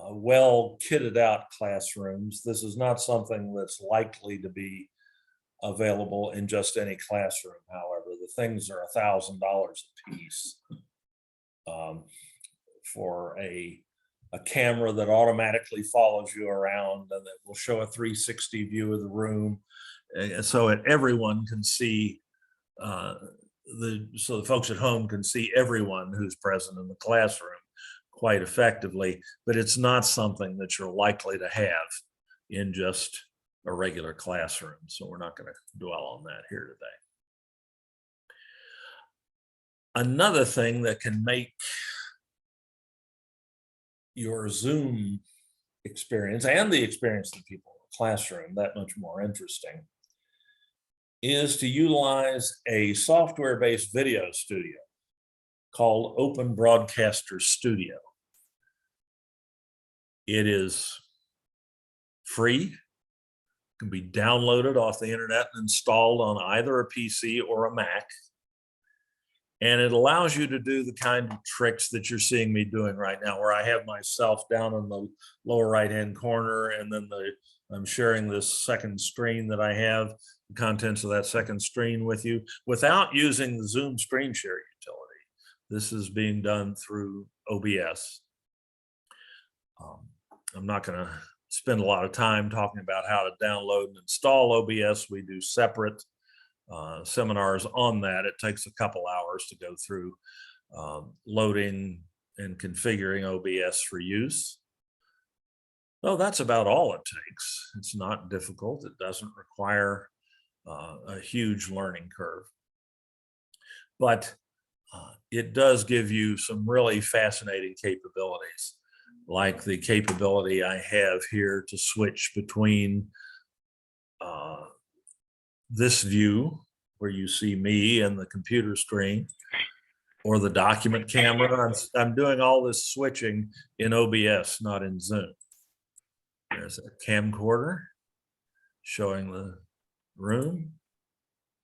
well kitted out classrooms. This is not something that's likely to be available in just any classroom. However, the things are $1,000 a piece for a camera that automatically follows you around and that will show a 360 view of the room, so that everyone can see so the folks at home can see everyone who's present in the classroom quite effectively, but it's not something that you're likely to have in just a regular classroom. So we're not going to dwell on that here today. Another thing that can make your Zoom experience and the experience of the people in the classroom that much more interesting is to utilize a software-based video studio called Open Broadcaster Studio. It is free, can be downloaded off the internet and installed on either a PC or a Mac. And it allows you to do the kind of tricks that you're seeing me doing right now, where I have myself down in the lower right-hand corner, and then I'm sharing this second screen that I have, the contents of that second screen with you, without using the Zoom screen share utility. This is being done through OBS. I'm not going to spend a lot of time talking about how to download and install OBS. We do separate seminars on that. It takes a couple hours to go through loading and configuring OBS for use. So that's about all it takes. It's not difficult. It doesn't require a huge learning curve, but it does give you some really fascinating capabilities, like the capability I have here to switch between this view where you see me and the computer screen, or the document camera. I'm doing all this switching in OBS, not in Zoom. There's a camcorder showing the room,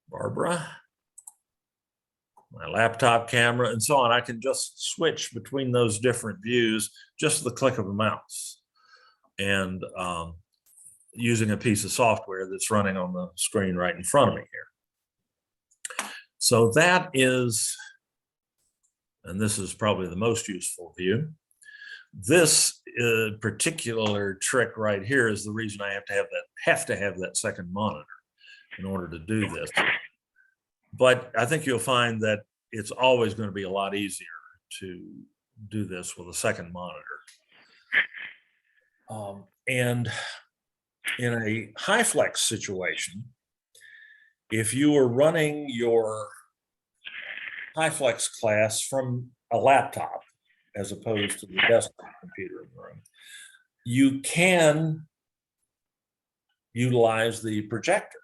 Barbara, my laptop camera, and so on. I can just switch between those different views, just the click of a mouse, and using a piece of software that's running on the screen right in front of me here. So that is, and this is probably the most useful view. This particular trick right here is the reason I have to have that second monitor in order to do this. But I think you'll find that it's always going to be a lot easier to do this with a second monitor. And in a HyFlex situation, if you are running your HyFlex class from a laptop as opposed to the desktop computer in the room, you can utilize the projector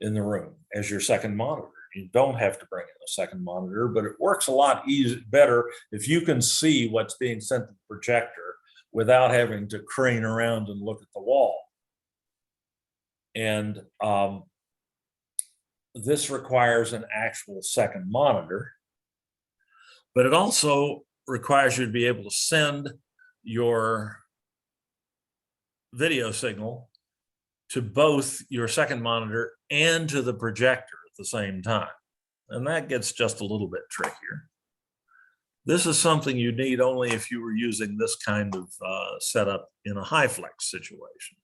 in the room as your second monitor. You don't have to bring in a second monitor, but it works a lot better if you can see what's being sent to the projector without having to crane around and look at the wall. And this requires an actual second monitor, but it also requires you to be able to send your video signal to both your second monitor and to the projector at the same time. And that gets just a little bit trickier. This is something you need only if you were using this kind of setup in a HyFlex situation.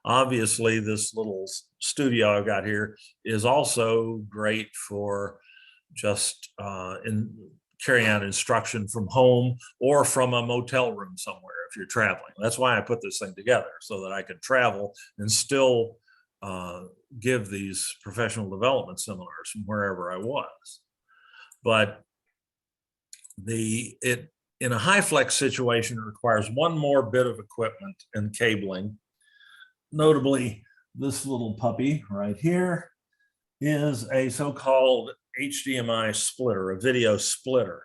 Obviously, this little studio I've got here is also great for just carrying out instruction from home or from a motel room somewhere if you're traveling. That's why I put this thing together, so that I could travel and still give these professional development seminars from wherever I was. But in a HyFlex situation, it requires one more bit of equipment and cabling. Notably, this little puppy right here is a so-called HDMI splitter, a video splitter.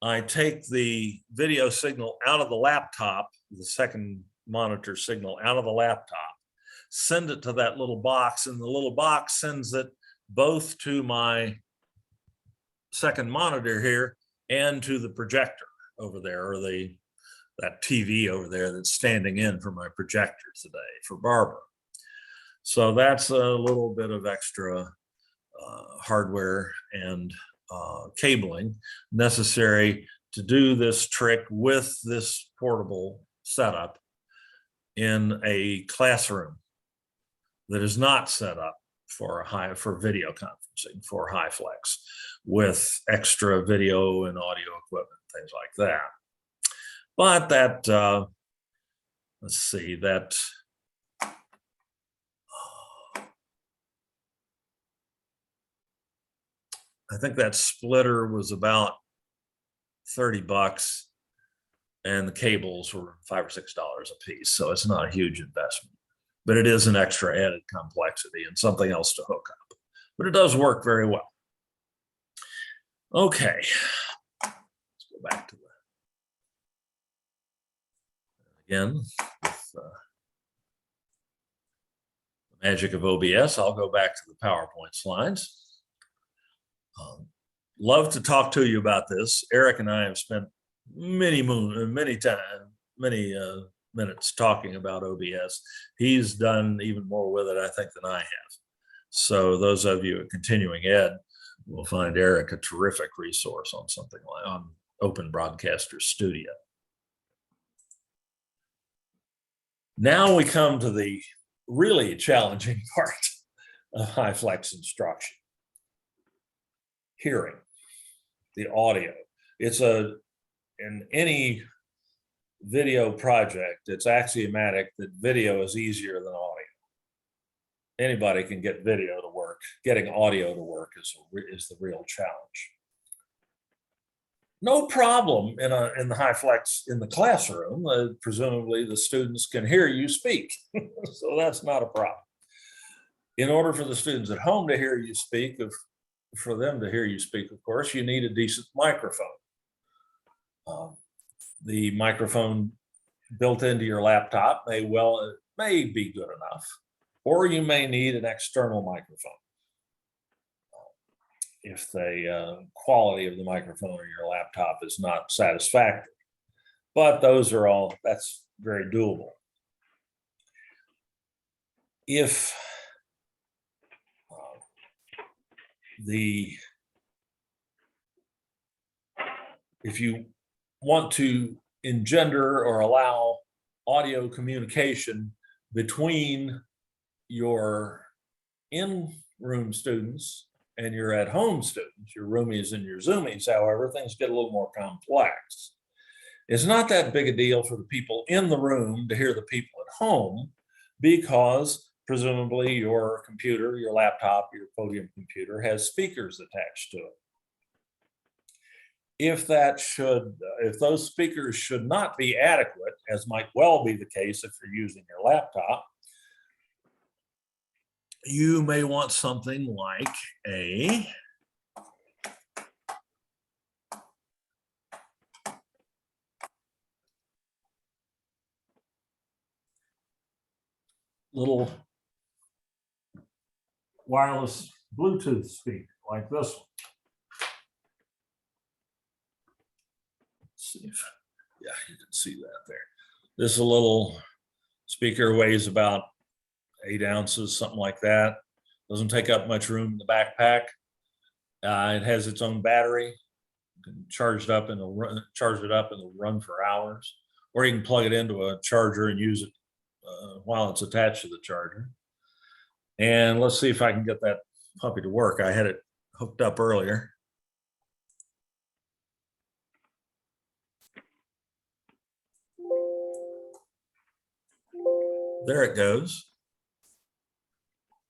I take the video signal out of the laptop, the second monitor signal out of the laptop, send it to that little box, and the little box sends it both to my second monitor here and to the projector over there, or that TV over there that's standing in for my projector today for Barbara. So that's a little bit of extra hardware and cabling necessary to do this trick with this portable setup in a classroom that is not set up for video conferencing, for HyFlex. with extra video and audio equipment, things like that. But that, let's see, that I think that splitter was about 30 bucks and the cables were $5 or $6 a piece. So it's not a huge investment, but it is an extra added complexity and something else to hook up, but it does work very well. Okay, let's go back to again, with the magic of OBS, I'll go back to the PowerPoint slides. Love to talk to you about this. Eric and I have spent many minutes talking about OBS. He's done even more with it, I think, than I have. So those of you at Continuing Ed will find Eric a terrific resource on something like on Open Broadcaster Studio. Now we come to the really challenging part of HyFlex instruction. Hearing, the audio. It's in any video project, it's axiomatic that video is easier than audio. Anybody can get video to work. Getting audio to work is the real challenge. No problem in the HyFlex in the classroom. Presumably the students can hear you speak, so that's not a problem. In order for the students at home to hear you speak, for them to hear you speak, of course, you need a decent microphone. The microphone built into your laptop may be good enough, or you may need an external microphone if the quality of the microphone or your laptop is not satisfactory. But that's very doable. If you want to engender or allow audio communication between your in-room students and your at-home students, your roomies and your zoomies, however, things get a little more complex. It's not that big a deal for the people in the room to hear the people at home, because presumably your computer, your laptop, your podium computer has speakers attached to it. If those speakers should not be adequate, as might well be the case if you're using your laptop, you may want something like a little wireless Bluetooth speaker like this one. Let's see if, yeah, you can see that there. This is a little speaker, weighs about 8 ounces, something like that. Doesn't take up much room in the backpack. It has its own battery. You can charge it up and it'll run for hours, or you can plug it into a charger and use it while it's attached to the charger. And let's see if I can get that puppy to work. I had it hooked up earlier. There it goes.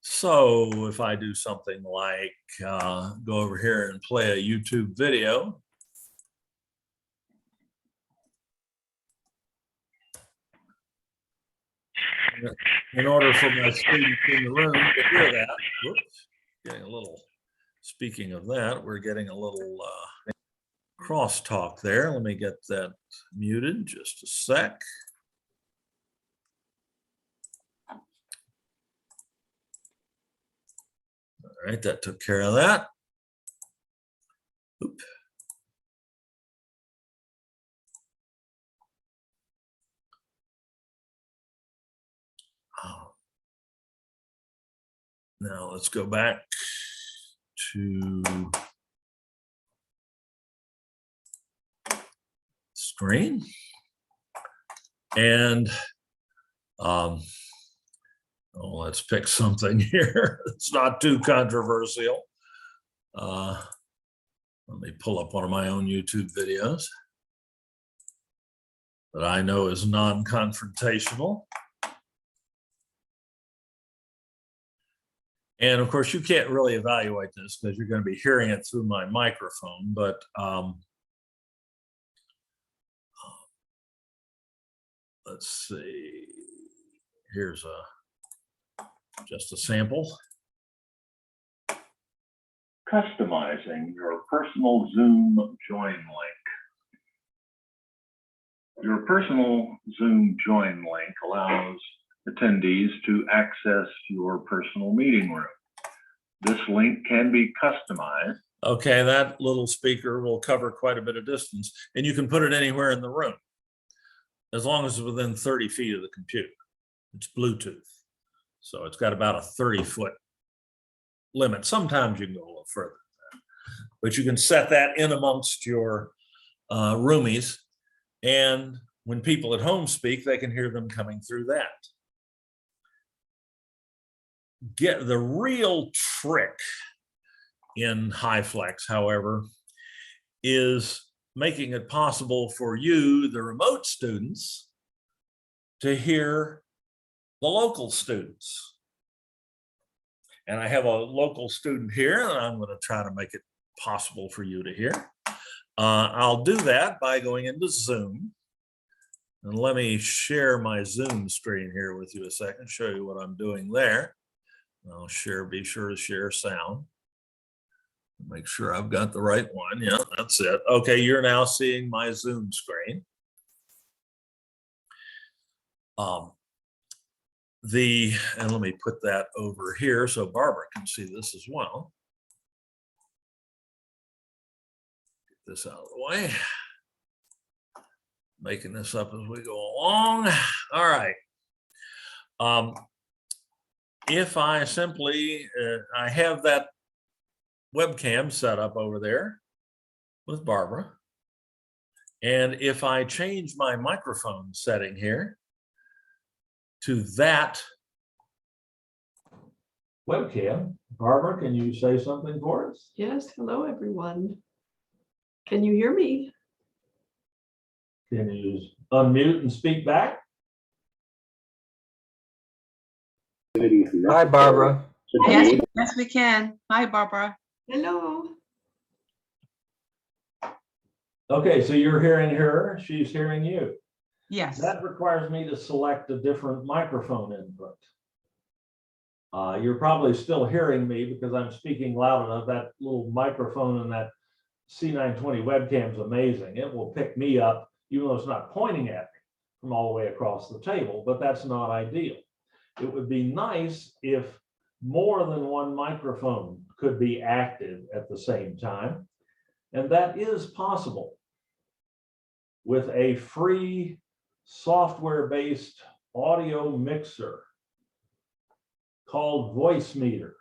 So if I do something like go over here and play a YouTube video. In order for my students in the room to hear that, whoops, getting a little, speaking of that, we're getting a little crosstalk there. Let me get that muted just a sec. All right, that took care of that. Oop. Now let's go back to screen and let's pick something here. It's not too controversial. Let me pull up one of my own YouTube videos that I know is non-confrontational. And of course, you can't really evaluate this because you're going to be hearing it through my microphone, but let's see. Here's just a sample. Customizing your personal Zoom join link. Your personal Zoom join link allows attendees to access your personal meeting room. This link can be customized. Okay, that little speaker will cover quite a bit of distance, and you can put it anywhere in the room as long as it's within 30 feet of the computer. It's Bluetooth, so it's got about a 30-foot limit. Sometimes you can go a little further than that, but you can set that in amongst your roomies, and when people at home speak, they can hear them coming through that. Get the real trick in HyFlex, however, is making it possible for you, the remote students, to hear the local students. And I have a local student here, and I'm going to try to make it possible for you to hear. I'll do that by going into Zoom. And let me share my Zoom screen here with you a second, show you what I'm doing there. I'll be sure to share sound. Make sure I've got the right one. Yeah, that's it. Okay, you're now seeing my Zoom screen. And let me put that over here so Barbara can see this as well. Get this out of the way. Making this up as we go along. All right. If I simply, I have that webcam set up over there with Barbara. And if I change my microphone setting here to that webcam, Barbara, can you say something for us? Yes, hello everyone. Can you hear me? Can you unmute and speak back? Hi, Barbara. Yes, yes, we can. Hi, Barbara. Hello. Okay, so you're hearing her, she's hearing you. Yes. That requires me to select a different microphone input. You're probably still hearing me because I'm speaking loud enough. That little microphone and that C920 webcam is amazing. It will pick me up, even though it's not pointing at me from all the way across the table, but that's not ideal. It would be nice if more than one microphone could be active at the same time, and that is possible with a free software-based audio mixer called Voicemeeter.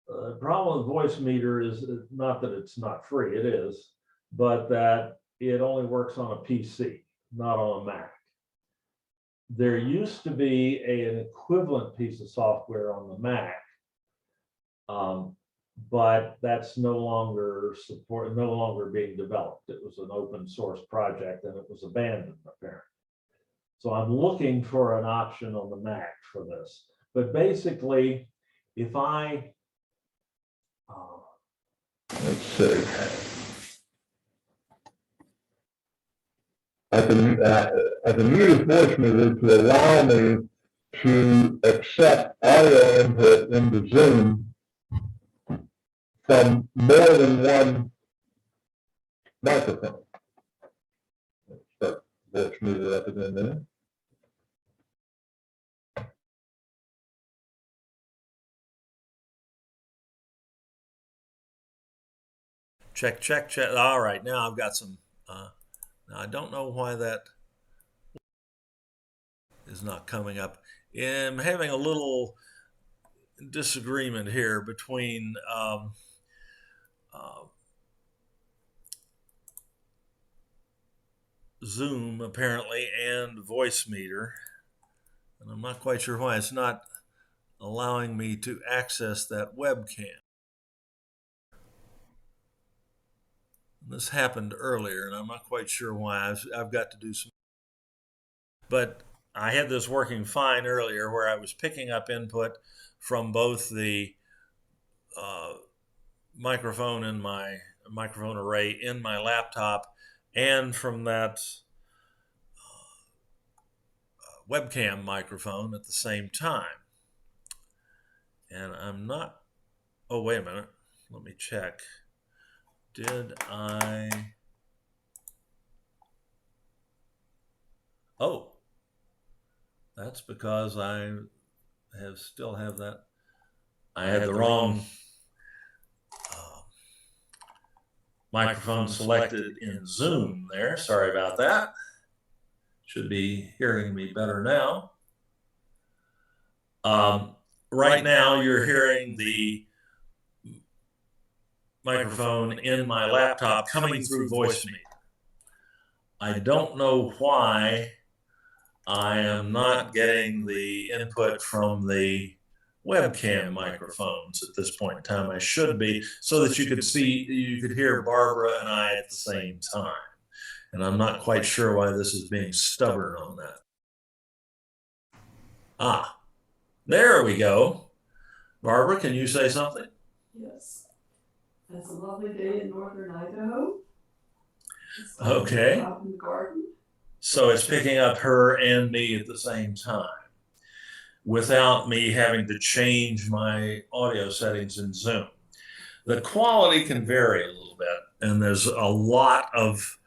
The problem with Voicemeeter is not that it's not free, it is, but that it only works on a PC, not on a Mac. There used to be an equivalent piece of software on the Mac, but that's no longer being developed. It was an open source project and it was abandoned apparently. So I'm looking for an option on the Mac for this. But basically, if I Let's see. I can use Voicemeeter to allow me to accept audio input into Zoom from more than one microphone. Let's start Voicemeeter up again there. check. All right, now I've got some, now I don't know why that is not coming up. I'm having a little disagreement here between Zoom apparently and Voicemeeter, and I'm not quite sure why it's not allowing me to access that webcam. This happened earlier, and I'm not quite sure why. I've got to do some, but I had this working fine earlier where I was picking up input from both the microphone in my microphone array in my laptop and from that webcam microphone at the same time. And I'm not, oh, wait a minute. Let me check. Did I? Oh, that's because I still have that. I had the wrong microphone selected in Zoom there. Sorry about that. Should be hearing me better now. Right now you're hearing the microphone in my laptop coming through VoiceMeter. I don't know why I am not getting the input from the webcam microphones at this point in time. I should be, so that you could hear Barbara and I at the same time. And I'm not quite sure why this is being stubborn on that. Ah, there we go. Barbara, can you say something? Yes. It's a lovely day in northern Idaho. Okay. Out in the garden. So it's picking up her and me at the same time without me having to change my audio settings in Zoom. The quality can vary a little bit, and there's a lot of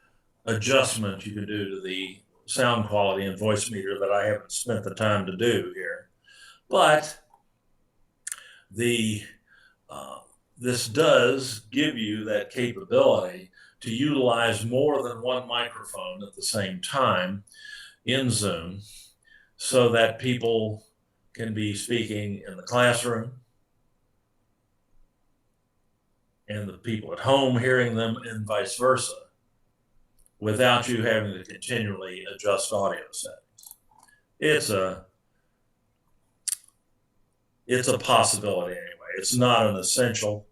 adjustment you can do to the sound quality in VoiceMeter that I haven't spent the time to do here. But this does give you that capability to utilize more than one microphone at the same time in Zoom, so that people can be speaking in the classroom and the people at home hearing them, and vice versa, without you having to continually adjust audio settings. It's a possibility anyway. It's not an essential,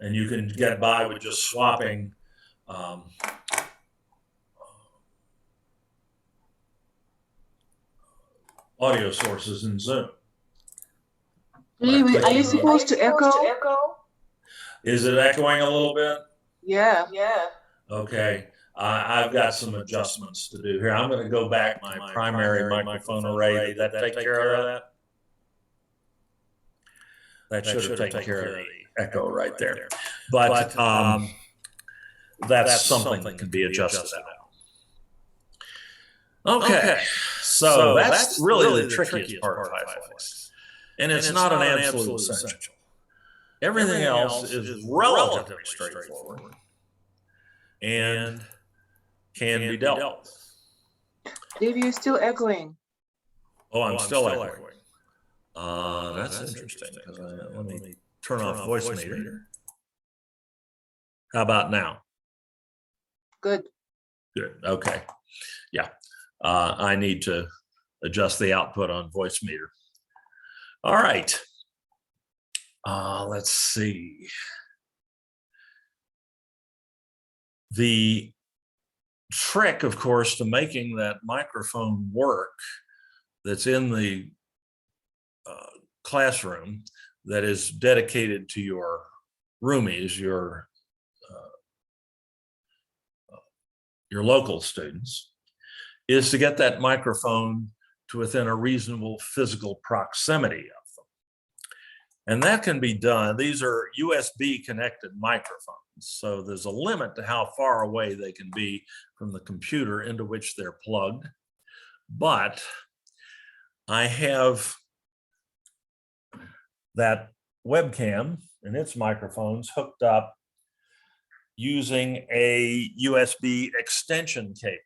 and you can get by with just swapping audio sources in Zoom. Are you supposed to echo? Is it echoing a little bit? Yeah. Okay. I've got some adjustments to do here. I'm going to go back my primary microphone array. Did that take care of that? That should have taken care of the echo right there. But that's something that can be adjusted out. Okay. So that's really the trickiest part of HyFlex. And it's not an absolute essential. Everything else is relatively straightforward and can be dealt with. Dave, you're still echoing. Oh, I'm still echoing. That's interesting, because let me turn off VoiceMeter. How about now? Good. Good. Okay. Yeah. I need to adjust the output on VoiceMeter. All right. Let's see. The trick, of course, to making that microphone work that's in the classroom that is dedicated to your roomies, your local students, is to get that microphone to within a reasonable physical proximity of them. And that can be done. These are USB connected microphones, so there's a limit to how far away they can be from the computer into which they're plugged. But I have that webcam and its microphones hooked up using a USB extension cable.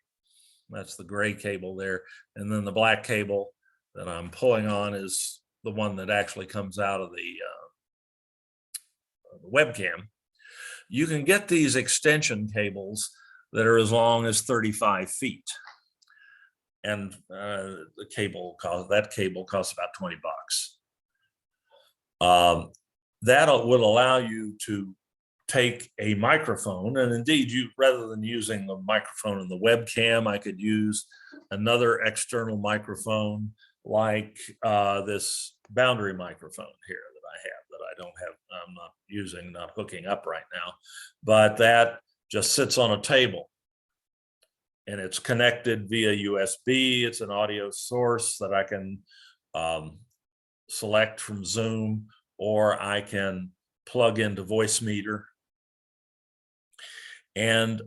That's the gray cable there. And then the black cable that I'm pulling on is the one that actually comes out of the webcam. You can get these extension cables that are as long as 35 feet. And that cable costs about $20. That would allow you to take a microphone, and indeed, rather than using the microphone and the webcam, I could use another external microphone like this boundary microphone here that I have, that I don't have, I'm not using, not hooking up right now, but that just sits on a table and it's connected via USB. It's an audio source that I can select from Zoom, or I can plug into Voicemeeter, and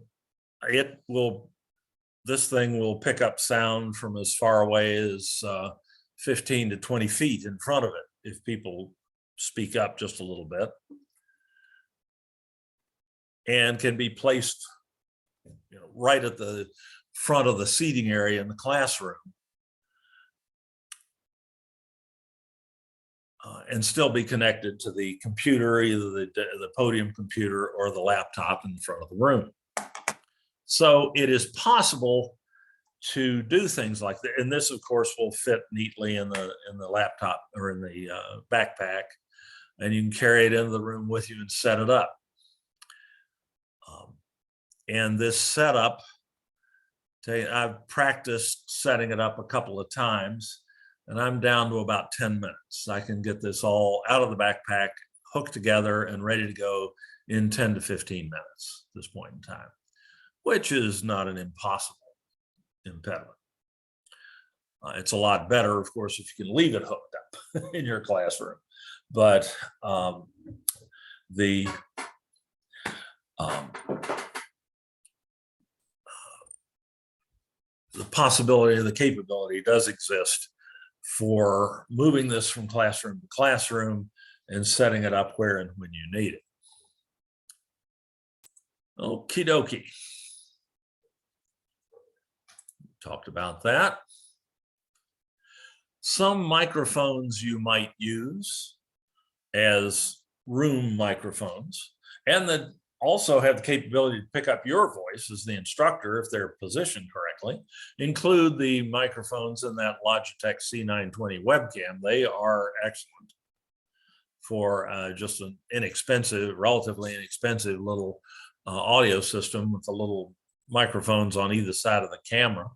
this thing will pick up sound from as far away as 15 to 20 feet in front of it if people speak up just a little bit, and can be placed, right at the front of the seating area in the classroom, and still be connected to the computer, either the podium computer or the laptop in front of the room. So it is possible to do things like that. And this, of course, will fit neatly in the laptop or in the backpack, and you can carry it into the room with you and set it up. And this setup, I've practiced setting it up a couple of times, and I'm down to about 10 minutes. I can get this all out of the backpack, hooked together, and ready to go in 10 to 15 minutes at this point in time, which is not an impossible impediment. It's a lot better, of course, if you can leave it hooked up in your classroom. But the possibility, the capability does exist for moving this from classroom to classroom and setting it up where and when you need it. Okie dokie. Talked about that. Some microphones you might use as room microphones, and that also have the capability to pick up your voice as the instructor if they're positioned correctly, include the microphones in that Logitech C920 webcam. They are excellent for just an inexpensive, relatively inexpensive little audio system with the little microphones on either side of the camera.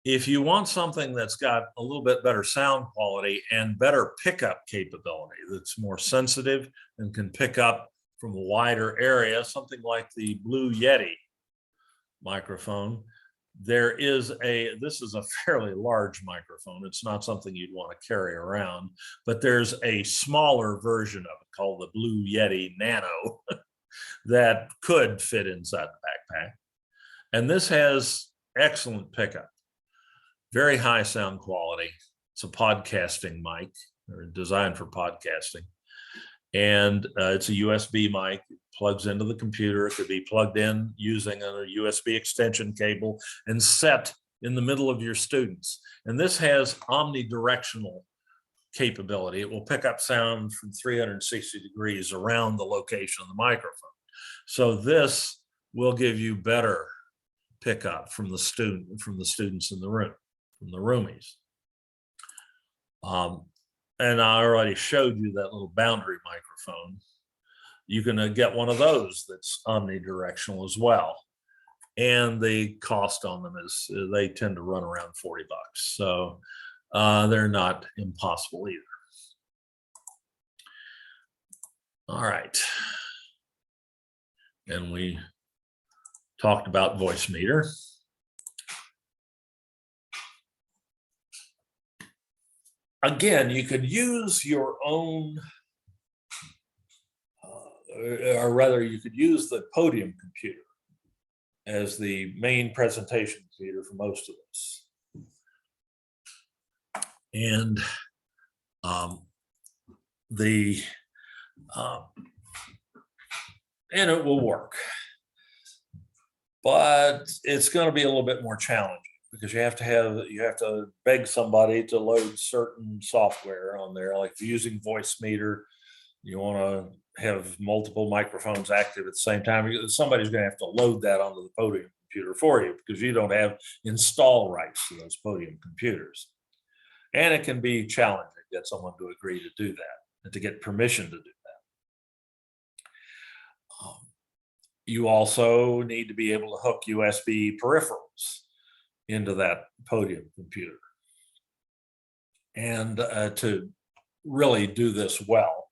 If you want something that's got a little bit better sound quality and better pickup capability, that's more sensitive and can pick up from a wider area, something like the Blue Yeti microphone, this is a fairly large microphone. It's not something you'd want to carry around, but there's a smaller version of it called the Blue Yeti Nano that could fit inside the backpack. And this has excellent pickup, very high sound quality. It's a podcasting mic, or designed for podcasting. And it's a USB mic, it plugs into the computer. It could be plugged in using a USB extension cable and set in the middle of your students. And this has omnidirectional capability. It will pick up sound from 360 degrees around the location of the microphone. So this will give you better pickup from the students in the room, from the roomies. And I already showed you that little boundary microphone. You can get one of those that's omnidirectional as well. And the cost on them is, they tend to run around $40. So they're not impossible either. All right. And we talked about Voicemeeter. Again, you could use your own, or rather you could use the podium computer as the main presentation computer for most of us. And and it will work, but it's going to be a little bit more challenging, because you have to beg somebody to load certain software on there. Like if you're using Voicemeeter, you want to have multiple microphones active at the same time. Somebody's going to have to load that onto the podium computer for you, because you don't have install rights to those podium computers. And it can be challenging to get someone to agree to do that and to get permission to do that. You also need to be able to hook USB peripherals into that podium computer. And to really do this well.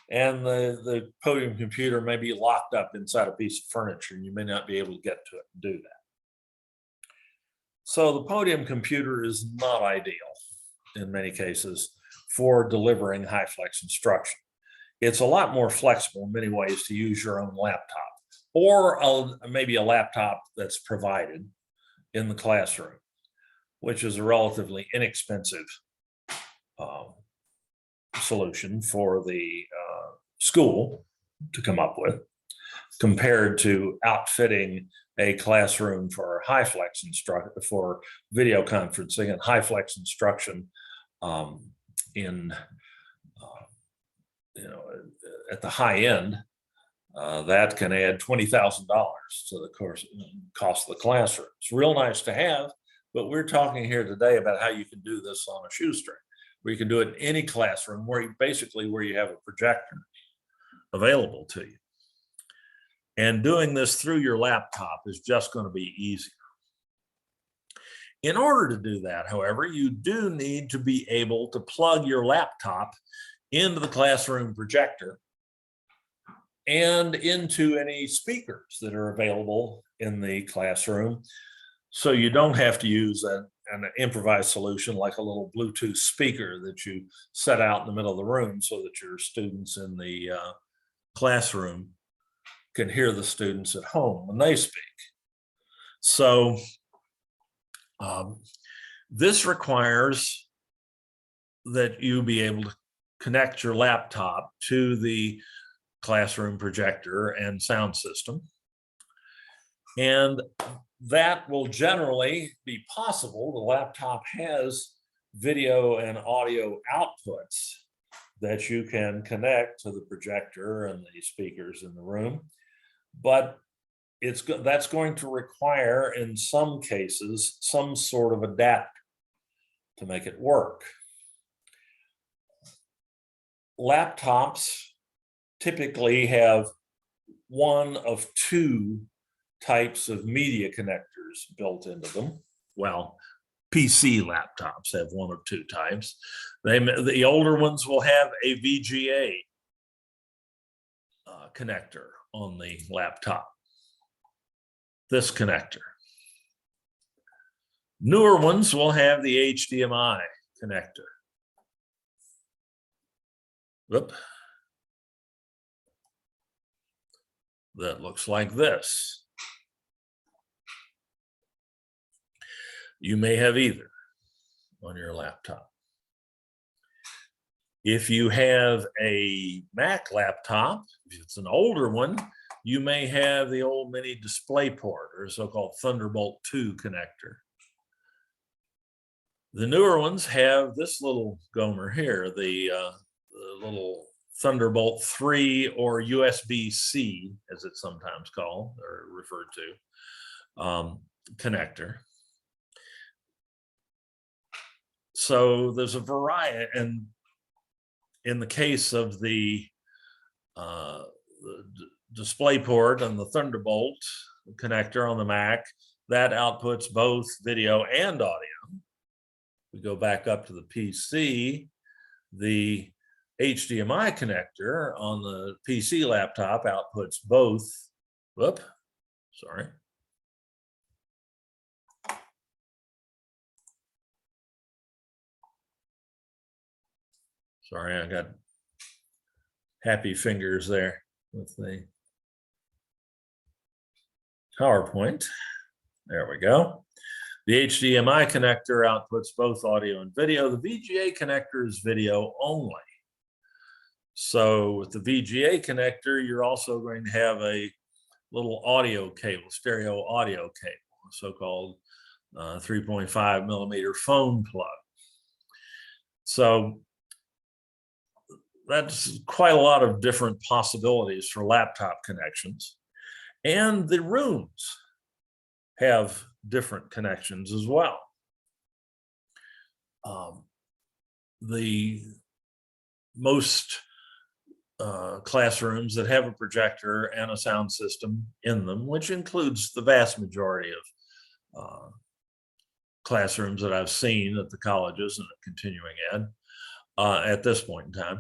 And the podium computer may be locked up inside a piece of furniture, and you may not be able to get to it and do that. So the podium computer is not ideal in many cases for delivering HyFlex instruction. It's a lot more flexible in many ways to use your own laptop, or maybe a laptop that's provided in the classroom, which is a relatively inexpensive solution for the school to come up with, compared to outfitting a classroom for HyFlex instruction, for video conferencing and HyFlex instruction in at the high end. That can add $20,000 to the cost of the classroom. It's real nice to have, but we're talking here today about how you can do this on a shoestring, where you can do it in any classroom where you have a projector available to you. And doing this through your laptop is just going to be easier. In order to do that, however, you do need to be able to plug your laptop into the classroom projector and into any speakers that are available in the classroom. So you don't have to use an improvised solution like a little Bluetooth speaker that you set out in the middle of the room so that your students in the classroom can hear the students at home when they speak. So this requires that you be able to connect your laptop to the classroom projector and sound system. And that will generally be possible. The laptop has video and audio outputs that you can connect to the projector and the speakers in the room. But that's going to require, in some cases, some sort of adapter to make it work. Laptops typically have one of two types of media connectors built into them. Well, PC laptops have one of two types. The older ones will have a VGA connector on the laptop. This connector. Newer ones will have the HDMI connector. Whoop. That looks like this. You may have either on your laptop. If you have a Mac laptop, if it's an older one, you may have the old mini display port, or so-called Thunderbolt 2 connector. The newer ones have this little gomer here, the little Thunderbolt 3 or USB-C, as it's sometimes called or referred to, connector. So there's a variety, and in the case of the DisplayPort and the Thunderbolt connector on the Mac, that outputs both video and audio. We go back up to the PC, the HDMI connector on the PC laptop outputs both. Whoop, sorry. Sorry, I got happy fingers there with the PowerPoint. There we go. The HDMI connector outputs both audio and video. The VGA connector is video only. So with the VGA connector, you're also going to have a little audio cable, stereo audio cable, a so-called 3.5 millimeter phone plug. So that's quite a lot of different possibilities for laptop connections. And the rooms have different connections as well. The most classrooms that have a projector and a sound system in them, which includes the vast majority of classrooms that I've seen at the colleges and continuing ed at this point in time,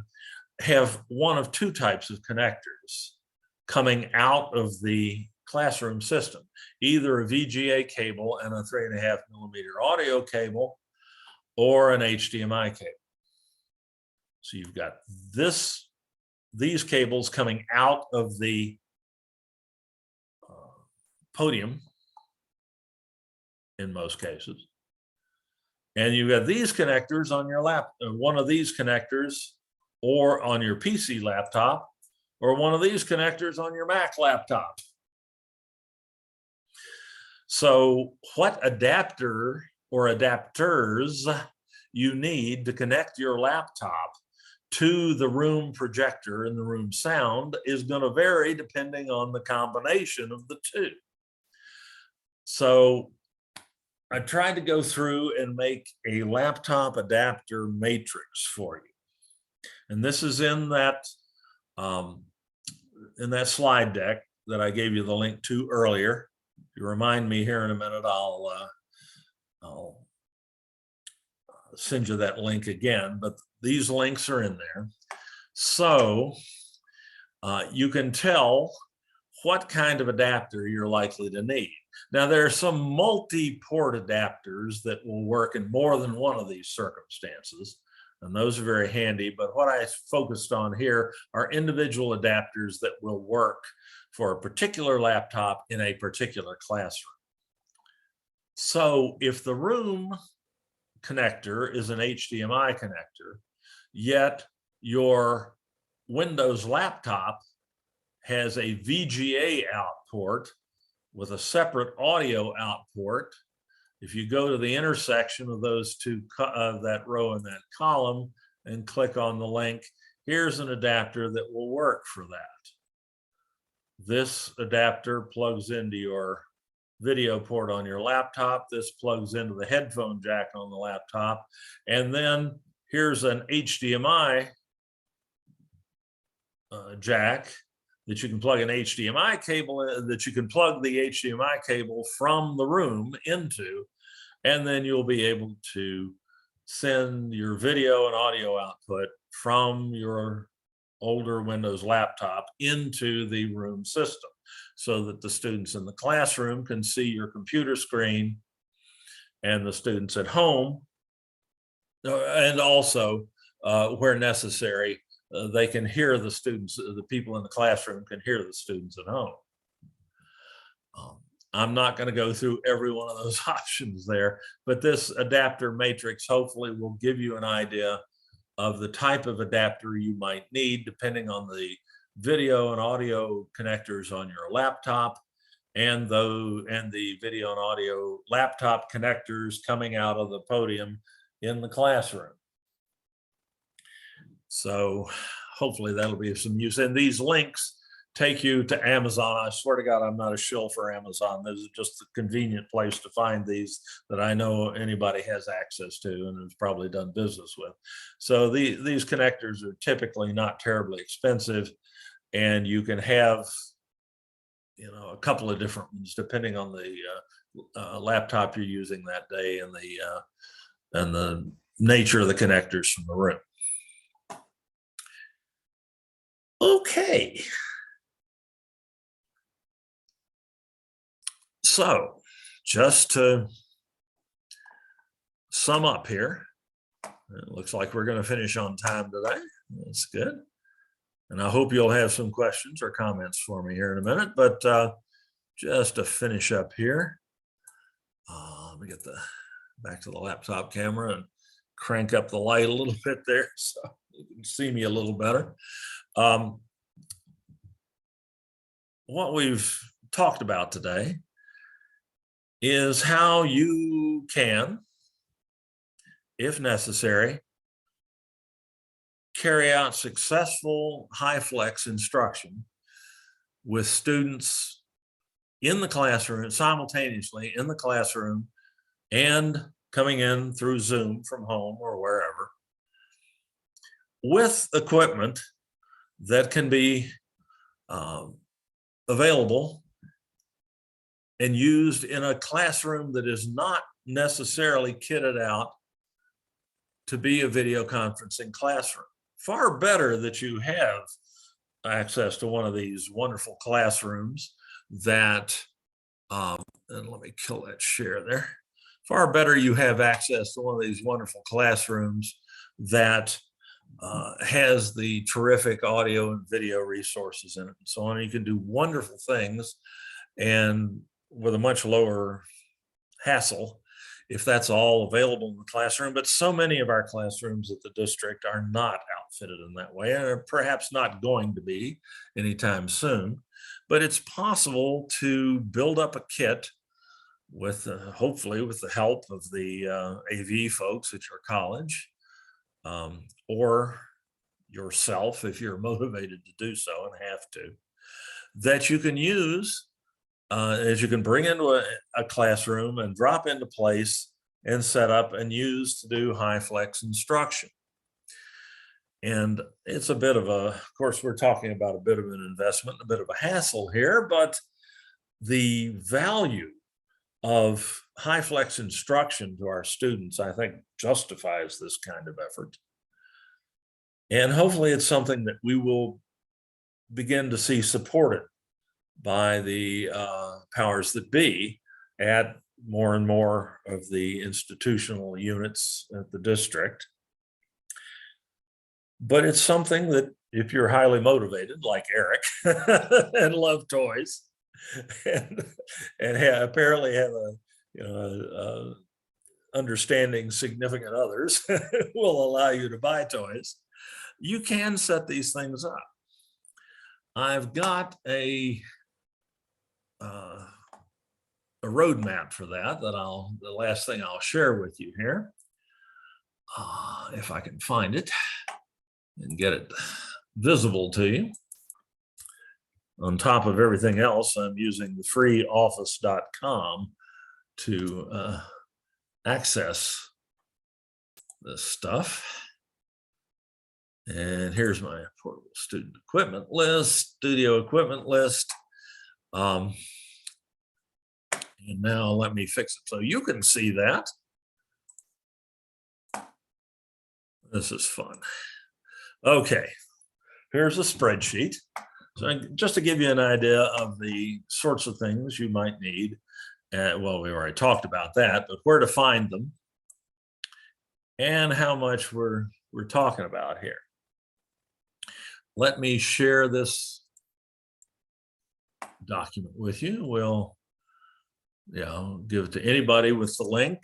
have one of two types of connectors coming out of the classroom system, either a VGA cable and a 3.5 millimeter audio cable, or an HDMI cable. So you've got these cables coming out of the podium in most cases. And you've got these connectors on your one of these connectors, or on your PC laptop, or one of these connectors on your Mac laptop. So what adapter or adapters you need to connect your laptop to the room projector and the room sound is going to vary depending on the combination of the two. So I tried to go through and make a laptop adapter matrix for you. And this is in that slide deck that I gave you the link to earlier. If you remind me here in a minute, I'll send you that link again, but these links are in there. So you can tell what kind of adapter you're likely to need. Now, there are some multi-port adapters that will work in more than one of these circumstances, and those are very handy. But what I focused on here are individual adapters that will work for a particular laptop in a particular classroom. So if the room connector is an HDMI connector, yet your Windows laptop has a VGA out port with a separate audio out port, if you go to the intersection of those two, that row and that column, and click on the link, here's an adapter that will work for that. This adapter plugs into your video port on your laptop. This plugs into the headphone jack on the laptop. And then here's an HDMI jack that you can plug an HDMI cable in, that you can plug the HDMI cable from the room into, and then you'll be able to send your video and audio output from your older Windows laptop into the room system, so that the students in the classroom can see your computer screen, and the students at home, and also where necessary, they can hear the students, the people in the classroom can hear the students at home. I'm not going to go through every one of those options there, but this adapter matrix hopefully will give you an idea of the type of adapter you might need, depending on the video and audio connectors on your laptop, and the video and audio laptop connectors coming out of the podium in the classroom. So hopefully that'll be of some use. And these links take you to Amazon. I swear to God, I'm not a shill for Amazon. This is just a convenient place to find these that I know anybody has access to and has probably done business with. So these connectors are typically not terribly expensive, and you can have, you know, a couple of different ones depending on the laptop you're using that day and the nature of the connectors from the room. Okay. So just to sum up here, it looks like we're going to finish on time today. That's good. And I hope you'll have some questions or comments for me here in a minute, but just to finish up here, let me get back to the laptop camera and crank up the light a little bit there so you can see me a little better. What we've talked about today is how you can, if necessary, carry out successful HyFlex instruction with students in the classroom, simultaneously in the classroom, and coming in through Zoom from home or wherever, with equipment that can be available and used in a classroom that is not necessarily kitted out to be a video conferencing classroom. Far better that you have access to one of these wonderful classrooms that, and let me kill that share there. Far better you have access to one of these wonderful classrooms that has the terrific audio and video resources in it and so on. You can do wonderful things and with a much lower hassle if that's all available in the classroom. But so many of our classrooms at the district are not outfitted in that way, and are perhaps not going to be anytime soon. But it's possible to build up a kit with hopefully with the help of the AV folks at your college, or yourself if you're motivated to do so and have to, that you can use as you can bring into a classroom and drop into place and set up and use to do HyFlex instruction. And it's a bit of a, of course, we're talking about a bit of an investment, a bit of a hassle here, but the value of HyFlex instruction to our students, I think, justifies this kind of effort. And hopefully it's something that we will begin to see supported by the powers that be at more and more of the institutional units at the district. But it's something that if you're highly motivated, like Eric, and love toys, and apparently have a understanding significant others will allow you to buy toys, you can set these things up. I've got a roadmap for that the last thing I'll share with you here, if I can find it and get it visible to you. On top of everything else, I'm using the freeoffice.com to access this stuff. And here's my portable student equipment list, studio equipment list. And now let me fix it so you can see that. This is fun. Okay, here's a spreadsheet. So just to give you an idea of the sorts of things you might need, well, we already talked about that, but where to find them and how much we're talking about here. Let me share this document with you. We'll give it to anybody with the link,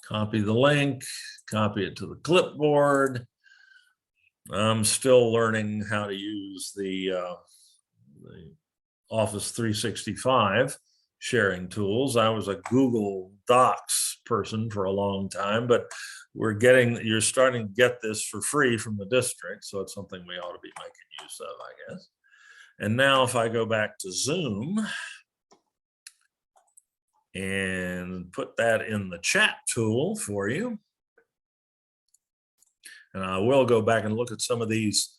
copy the link, copy it to the clipboard. I'm still learning how to use the Office 365 sharing tools. I was a Google Docs person for a long time, but you're starting to get this for free from the district. So it's something we ought to be making use of, I guess. And now if I go back to Zoom and put that in the chat tool for you. And I will go back and look at some of these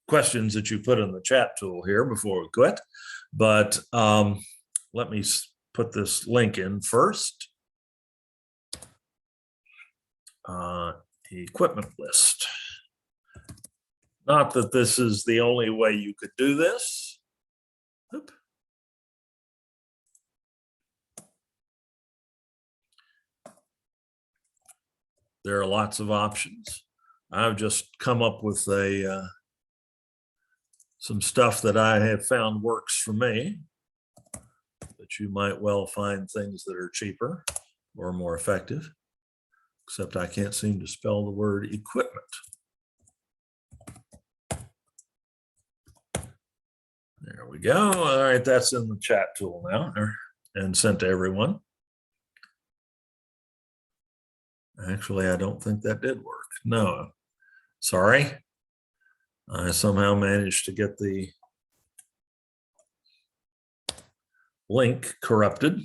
questions that you put in the chat tool here before we quit. But let me put this link in first. Equipment list. Not that this is the only way you could do this. Oop. There are lots of options. I've just come up with some stuff that I have found works for me, but you might well find things that are cheaper or more effective, except I can't seem to spell the word equipment. There we go. All right, that's in the chat tool now and sent to everyone. Actually, I don't think that did work. No, sorry. I somehow managed to get the link corrupted.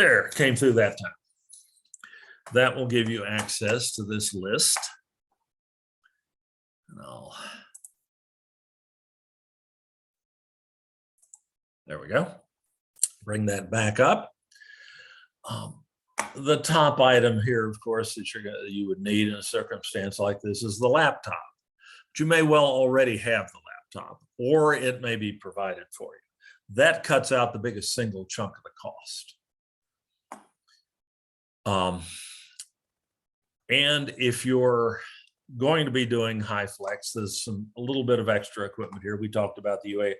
There, came through that time. That will give you access to this list. And there we go. Bring that back up. The top item here, of course, that you would need in a circumstance like this is the laptop. But you may well already have the laptop, or it may be provided for you. That cuts out the biggest single chunk of the cost. And if you're going to be doing HyFlex, there's a little bit of extra equipment here. We talked about the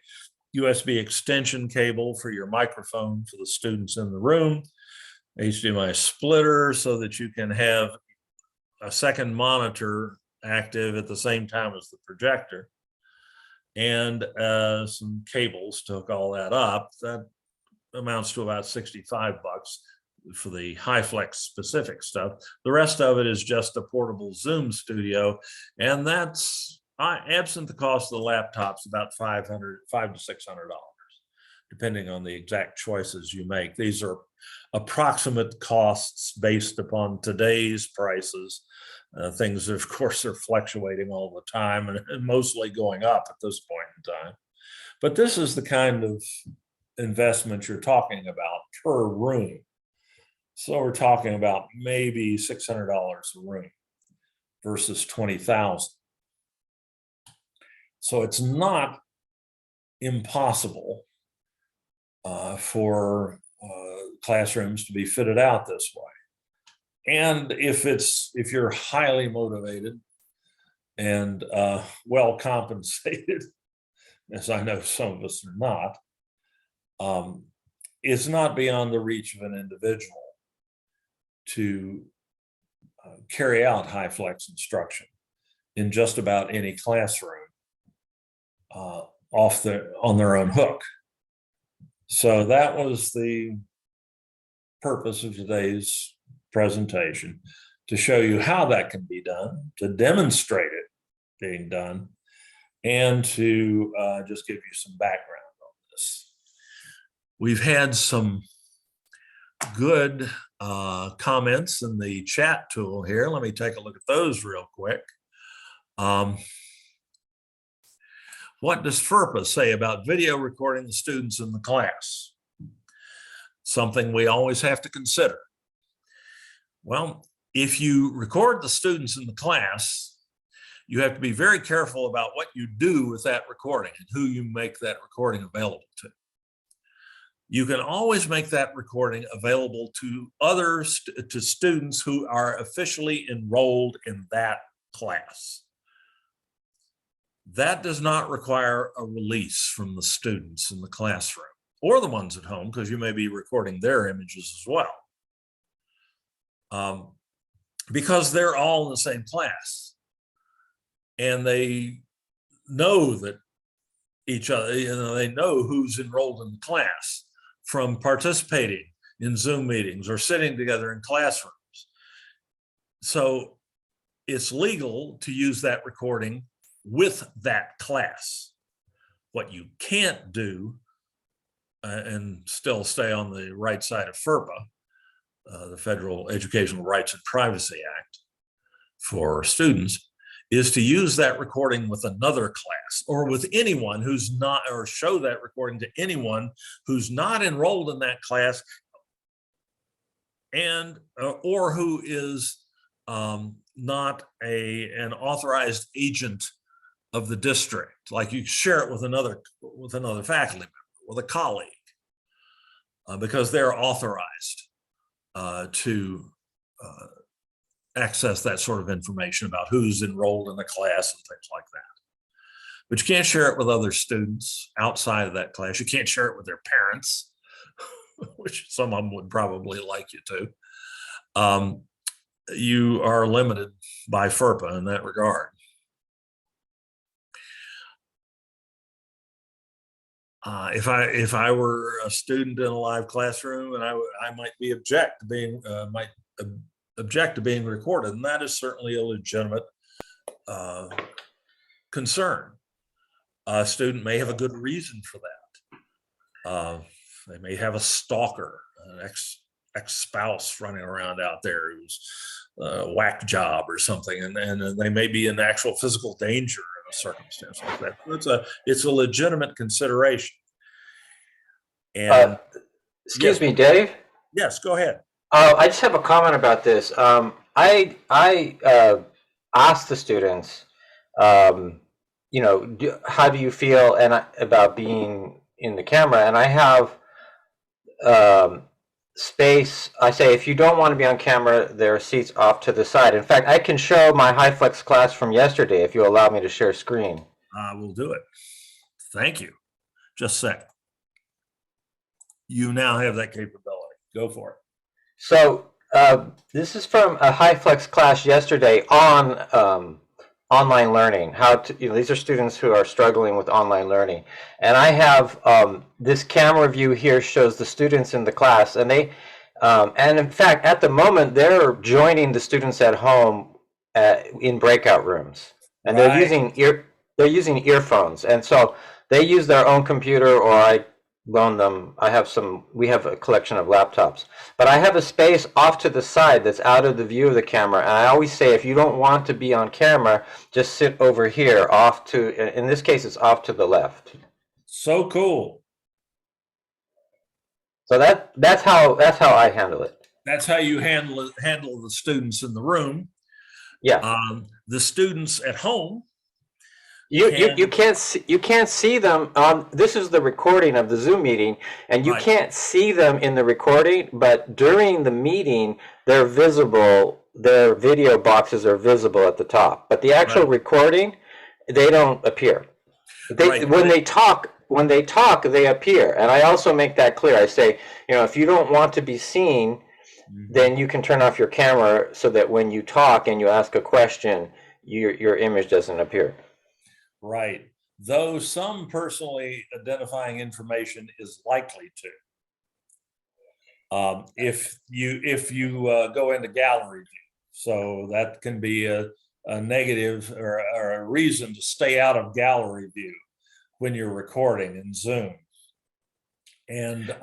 USB extension cable for your microphone for the students in the room, HDMI splitter so that you can have a second monitor active at the same time as the projector, and some cables to hook all that up. That amounts to about $65 for the HyFlex specific stuff. The rest of it is just a portable Zoom studio, and that's absent the cost of the laptops, about $500 to $600, depending on the exact choices you make. These are approximate costs based upon today's prices. Things, of course, are fluctuating all the time and mostly going up at this point in time. But this is the kind of investment you're talking about per room. So we're talking about maybe $600 a room versus $20,000. So it's not impossible for classrooms to be fitted out this way. And if you're highly motivated and well compensated, as I know some of us are not, it's not beyond the reach of an individual to carry out HyFlex instruction in just about any classroom on their own hook. So that was the purpose of today's presentation, to show you how that can be done, to demonstrate it being done, and to just give you some background on this. We've had some good comments in the chat tool here. Let me take a look at those real quick. What does FERPA say about video recording the students in the class? Something we always have to consider. Well, if you record the students in the class, you have to be very careful about what you do with that recording and who you make that recording available to. You can always make that recording available to to students who are officially enrolled in that class. That does not require a release from the students in the classroom or the ones at home, because you may be recording their images as well. Because they're all in the same class and they know that each other, they know who's enrolled in the class from participating in Zoom meetings or sitting together in classrooms. So it's legal to use that recording with that class. What you can't do, and still stay on the right side of FERPA, the Federal Educational Rights and Privacy Act for students, is to use that recording with another class or with anyone who's not, or show that recording to anyone who's not enrolled in that class and or who is not an authorized agent of the district. Like you share it with another faculty member, with a colleague, because they're authorized to access that sort of information about who's enrolled in the class and things like that. But you can't share it with other students outside of that class. You can't share it with their parents, which some of them would probably like you to. You are limited by FERPA in that regard. If I were a student in a live classroom, and I might object to being recorded, and that is certainly a legitimate concern. A student may have a good reason for that. They may have a stalker, an ex-spouse running around out there who's a whack job or something, and they may be in actual physical danger in a circumstance like that. It's a legitimate consideration. And Excuse yes, me, Dave. yes, go ahead. I just have a comment about this. I asked the students, how do you feel about being in the camera? And I have space. I say, if you don't want to be on camera, there are seats off to the side. In fact, I can show my HyFlex class from yesterday if you allow me to share screen. We'll do it. Thank you. Just a sec. You now have that capability. Go for it. So this is from a HyFlex class yesterday on online learning. These are students who are struggling with online learning, and I have this camera view here shows the students in the class, and and in fact, at the moment, they're joining the students at home in breakout rooms, and Right. they're using earphones, and so they use their own computer, or I loan them. We have a collection of laptops, but I have a space off to the side that's out of the view of the camera. And I always say, if you don't want to be on camera, just sit over here in this case, it's off to the left. So cool. So that's how I handle it. That's how you handle the students in the room. Yeah. The students at home. You can't see them on. This is the recording of the Zoom meeting, and you Right. can't see them in the recording. But during the meeting, they're visible. Their video boxes are visible at the top. But the actual Right. recording, they don't appear. Right. When they talk, they appear. And I also make that clear. I say, if you don't want to be seen, then you can turn off your camera so that when you talk and you ask a question, your image doesn't appear. Right. Though some personally identifying information is likely to. If you go into gallery view, so that can be a negative or a reason to stay out of gallery view when you're recording in Zoom, and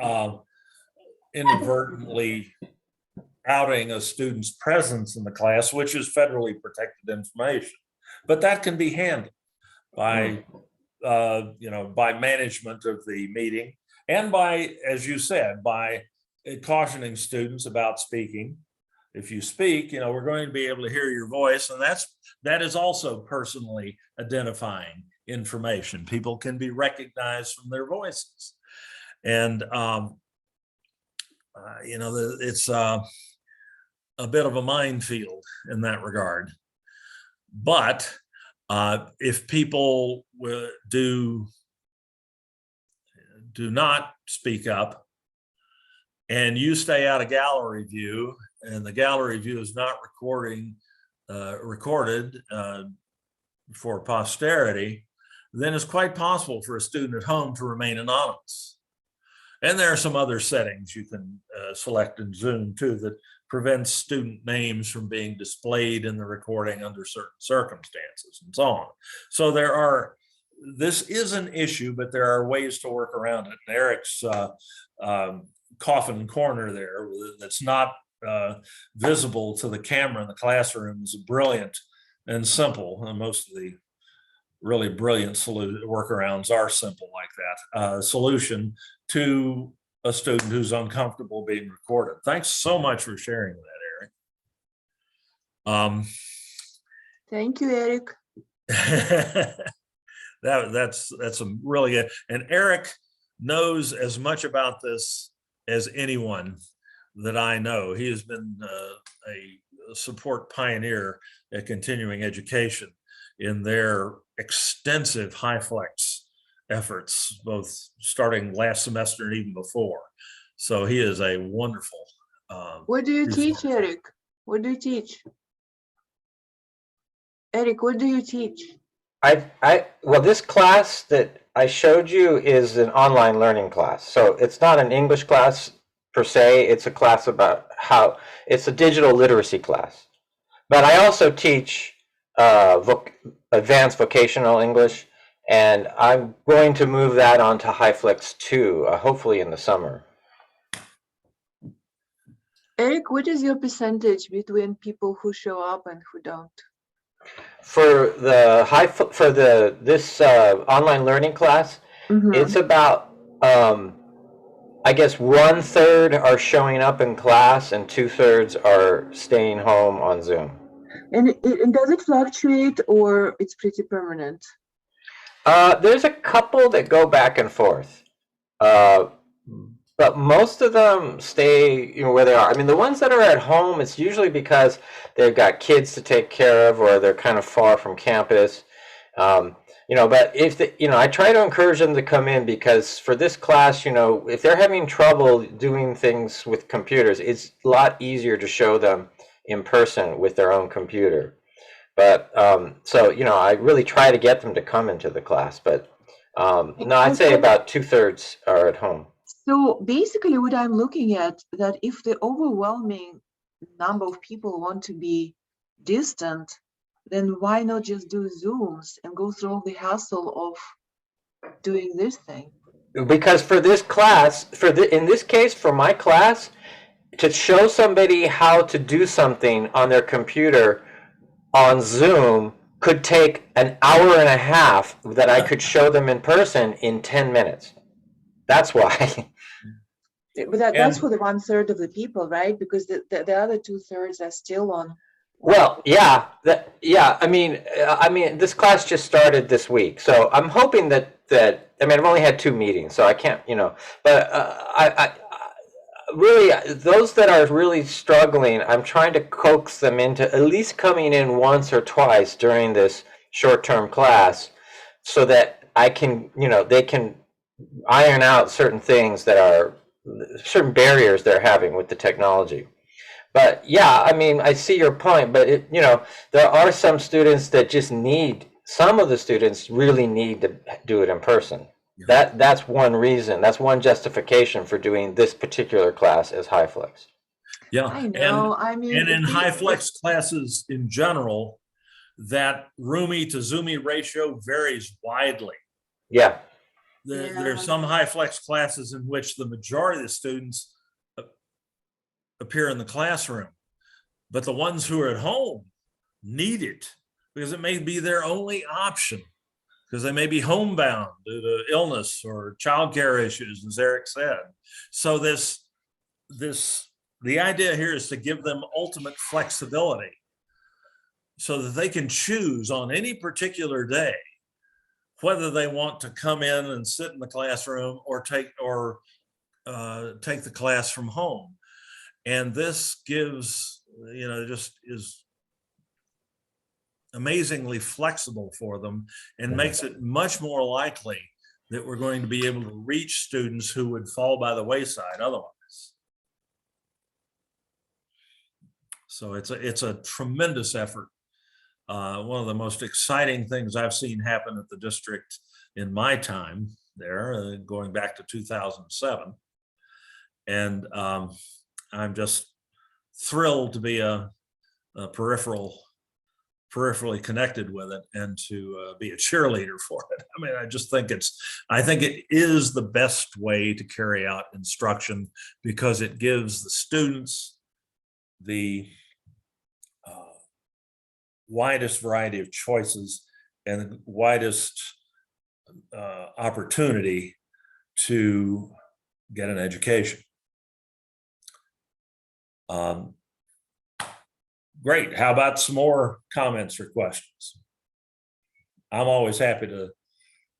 inadvertently outing a student's presence in the class, which is federally protected information. But that can be handled by by management of the meeting, and by, as you said, by cautioning students about speaking. If you speak, we're going to be able to hear your voice, and that is also personally identifying information. People can be recognized from their voices, and it's a bit of a minefield in that regard. But if people do not speak up, and you stay out of gallery view, and the gallery view is not recorded for posterity, then it's quite possible for a student at home to remain anonymous. And there are some other settings you can select in Zoom too that prevents student names from being displayed in the recording under certain circumstances and so on. So this is an issue, but there are ways to work around it. And Eric's coffin corner there that's not visible to the camera in the classroom is brilliant and simple. And most of the really brilliant workarounds are simple like that. Solution to a student who's uncomfortable being recorded. Thanks so much for sharing that, Eric. Thank you, Eric. That's a really good. And Eric knows as much about this as anyone that I know. He has been a support pioneer at continuing education in their extensive HyFlex efforts, both starting last semester and even before. So he is a wonderful. What do you resource. teach, Eric? What do you teach? Eric, what do you teach? Well, this class that I showed you is an online learning class. So it's not an English class per se. It's a class about it's a digital literacy class. But I also teach advanced vocational English, and I'm going to move that onto HyFlex 2, hopefully in the summer. Eric, what is your percentage between people who show up and who don't? For the this online learning class, Mhm. it's about I guess 1/3 are showing up in class and 2/3 are staying home on Zoom. And does it fluctuate or it's pretty permanent? There's a couple that go back and forth, but most of them stay, where they are. I mean, the ones that are at home, it's usually because they've got kids to take care of or they're kind of far from campus. But if I try to encourage them to come in, because for this class, if they're having trouble doing things with computers, it's a lot easier to show them in person with their own computer. But I really try to get them to come into the class. But no, I'd say about 2/3 are at home. So basically what I'm looking at, that if the overwhelming number of people want to be distant, then why not just do Zooms and go through all the hassle of doing this thing? Because for this class, in this case, for my class, to show somebody how to do something on their computer on Zoom could take an hour and a half that I could show them in person in 10 minutes. That's why. But that's for the 1/3 of the people, right? Because the other 2/3 are still on. Well, yeah. I mean, this class just started this week, so I'm hoping that I've only had 2 meetings, so I can't, but I really, those that are really struggling, I'm trying to coax them into at least coming in once or twice during this short-term class, so that I can, they can iron out certain things that are certain barriers they're having with the technology. But yeah, I mean, I see your point, but there are some students that just some of the students really need to do it in person. Yeah. That's one reason, that's one justification for doing this particular class as HyFlex. Yeah, I know. and in HyFlex classes in general, that roomie to zoomie ratio varies widely. Yeah. There's some HyFlex classes in which the majority of the students appear in the classroom, but the ones who are at home need it because it may be their only option, because they may be homebound due to illness or childcare issues, as Eric said. So the idea here is to give them ultimate flexibility so that they can choose on any particular day whether they want to come in and sit in the classroom or take the class from home. And this gives, just is amazingly flexible for them and makes it much more likely that we're going to be able to reach students who would fall by the wayside otherwise. So it's a tremendous effort. One of the most exciting things I've seen happen at the district in my time there, going back to 2007. And I'm just thrilled to be a peripherally connected with it and to be a cheerleader for it. I mean, I think it is the best way to carry out instruction because it gives the students the widest variety of choices and the widest opportunity to get an education. Great. How about some more comments or questions? I'm always happy to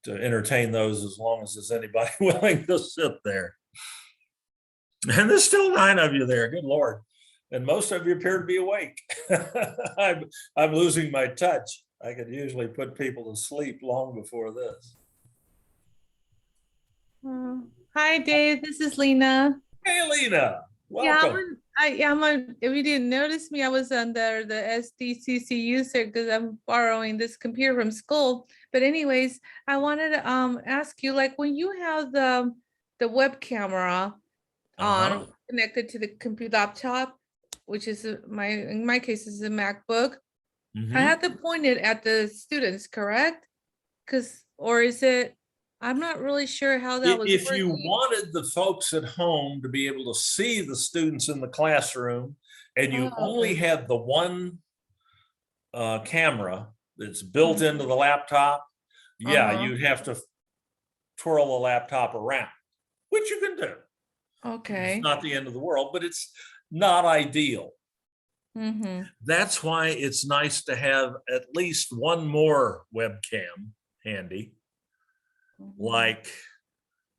entertain those as long as there's anybody willing to sit there. And there's still 9 of you there. Good Lord. And most of you appear to be awake. I'm losing my touch. I could usually put people to sleep long before this. Hi, Dave. This is Lena. Hey, Lena. Welcome. If you didn't notice me, I was under the SDCC user because I'm borrowing this computer from school. But anyways, I wanted to ask you, like, when you have the web camera connected to the computer laptop, which is in my case is a MacBook, I have to point it at the students, correct? Or is it I'm not really sure how that was If you working. wanted the folks at home to be able to see the students in the classroom and you Oh. only had the one camera that's built into the laptop, yeah, Uh-huh. you'd have to twirl the laptop around, which you can do. Okay. It's not the end of the world, but it's not ideal. Mm-hmm. That's why it's nice to have at least one more webcam handy, like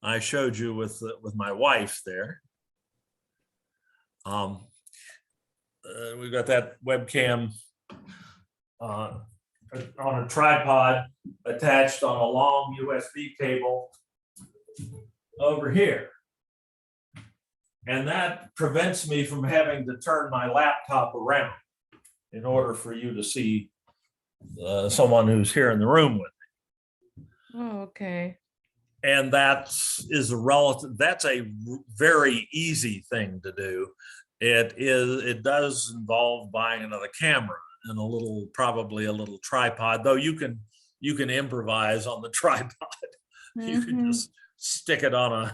I showed you with my wife there. We've got that webcam on a tripod attached on a long USB cable over here. And that prevents me from having to turn my laptop around in order for you to see someone who's here in the room with me. Oh, okay. And that's a very easy thing to do. It does involve buying another camera and probably a little tripod, though you can improvise on the tripod. You can Mhm. just stick it on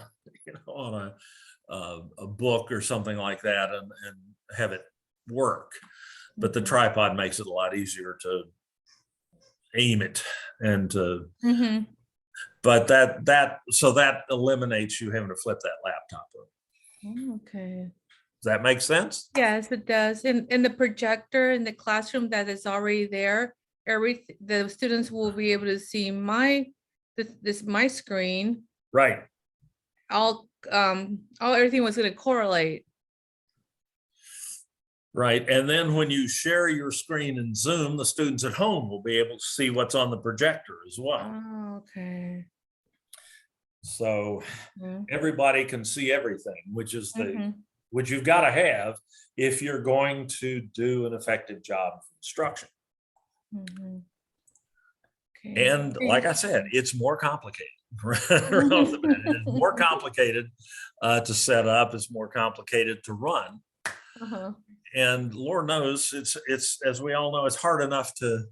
a book or something like that and have it work. But the Mhm. tripod makes it a lot easier to aim it and to, Mhm. but that eliminates you having to flip that laptop up. Oh, okay. Does that make sense? Yes, it does. And the projector in the classroom that is already there, the students will be able to see my screen. Right. Everything was going to correlate. Right. And then when you share your screen in Zoom, the students at home will be able to see what's on the projector as well. Oh, okay. So Mhm. everybody can see everything, which Mhm. you've got to have if you're going to do an effective job of instruction. Mhm. Okay. And like I said, it's more complicated. It's more complicated to set up. It's more complicated to run. Uh-huh. And Lord knows, it's as we all know, it's hard enough to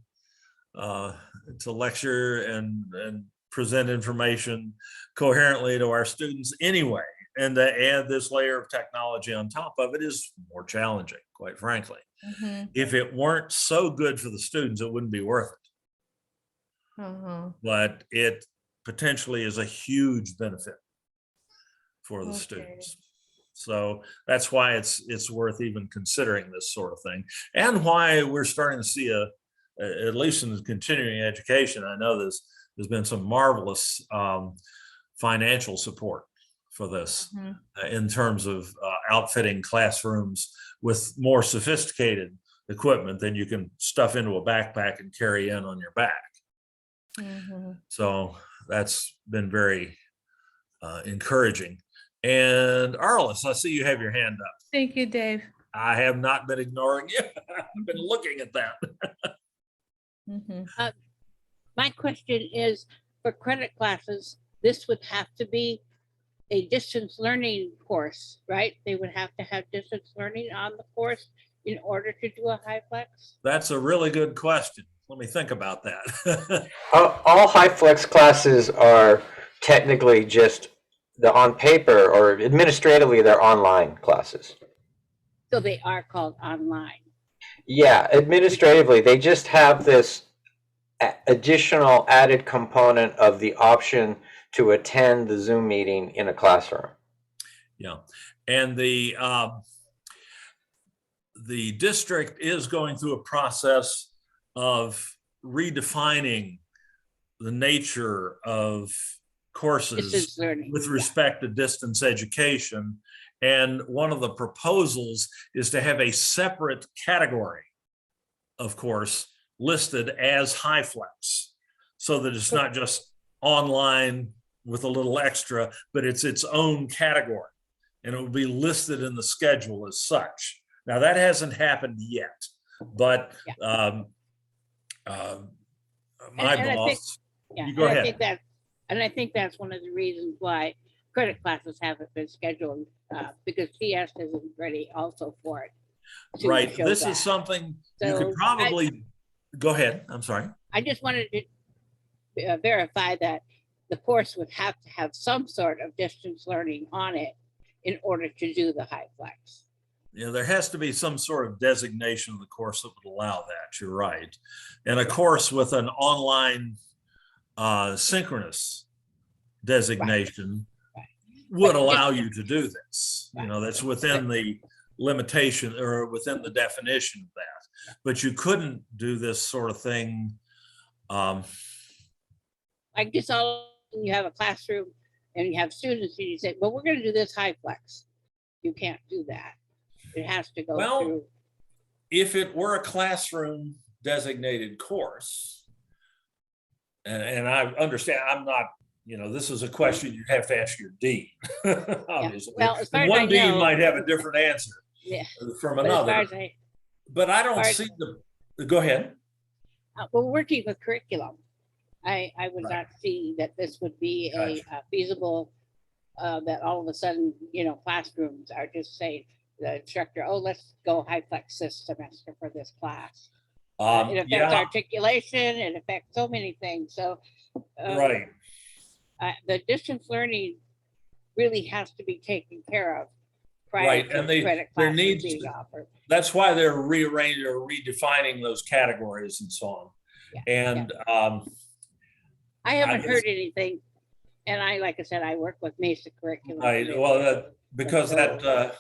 lecture and present information coherently to our students anyway. And to add this layer of technology on top of it is more challenging, quite frankly. Mhm. If it weren't so good for the students, it wouldn't be worth it. Uh-huh. But it potentially is a huge benefit for the Okay. students. So that's why it's worth even considering this sort of thing, and why we're starting to see at least in continuing education, I know there's been some marvelous financial support for this Mhm. in terms of outfitting classrooms with more sophisticated equipment than you can stuff into a backpack and carry in on your back. Mhm. So that's been very encouraging. And Arliss, I see you have your hand up. Thank you, Dave. I have not been ignoring you. I've been looking at that. Mhm. My question is, for credit classes, this would have to be a distance learning course, right? They would have to have distance learning on the course in order to do a HyFlex? That's a really good question. Let me think about that. All HyFlex classes are technically just on paper, or administratively they're online classes. So they are called online. Yeah, administratively, they just have this additional added component of the option to attend the Zoom meeting in a classroom. Yeah, and the district is going through a process of redefining the nature of courses Distance learning. with respect to distance education. And one of the proposals is to have a separate category, of course, listed as HyFlex, so that it's not just online with a little extra, but it's its own category. And it will be listed in the schedule as such. Now, that hasn't happened yet, but my And boss, Yeah, you go ahead. I think that's one of the reasons why credit classes haven't been scheduled, because CS isn't ready also for it. to Right, show this that. is something you So could probably, go ahead, I'm sorry. I just wanted to verify that the course would have to have some sort of distance learning on it in order to do the HyFlex. Yeah, there has to be some sort of designation of the course that would allow that. You're right. And a course with an online synchronous designation Right. would But allow you to do this. You Right. know, that's within the limitation or within the definition of that. But you couldn't do this sort of thing. Like just all, you have a classroom and you have students and you say, well, we're going to do this HyFlex. You can't do that. It has to go Well, through. if it were a classroom designated course, and I understand, I'm not, you know, this is a question you have to ask your dean, obviously. Well, as far And as I one dean know- might have a different answer Yeah. from But as far another, as I, but I don't far as- see go ahead. we're working with curriculum. I would Right. not see that this would be Gotcha. a feasible, that all of a sudden, you know, classrooms are just saying, the instructor, oh, let's go HyFlex this semester for this class. It affects Yeah, articulation, it affects so many things, so. right. The distance learning really has to be taken care of prior Right, to and credit there classes needs being to- offered. That's why they're rearranging or redefining those categories and so on. Yeah, And I haven't guess- heard anything, and like I said, I work with Mesa Curriculum. right, Committee. well, because so-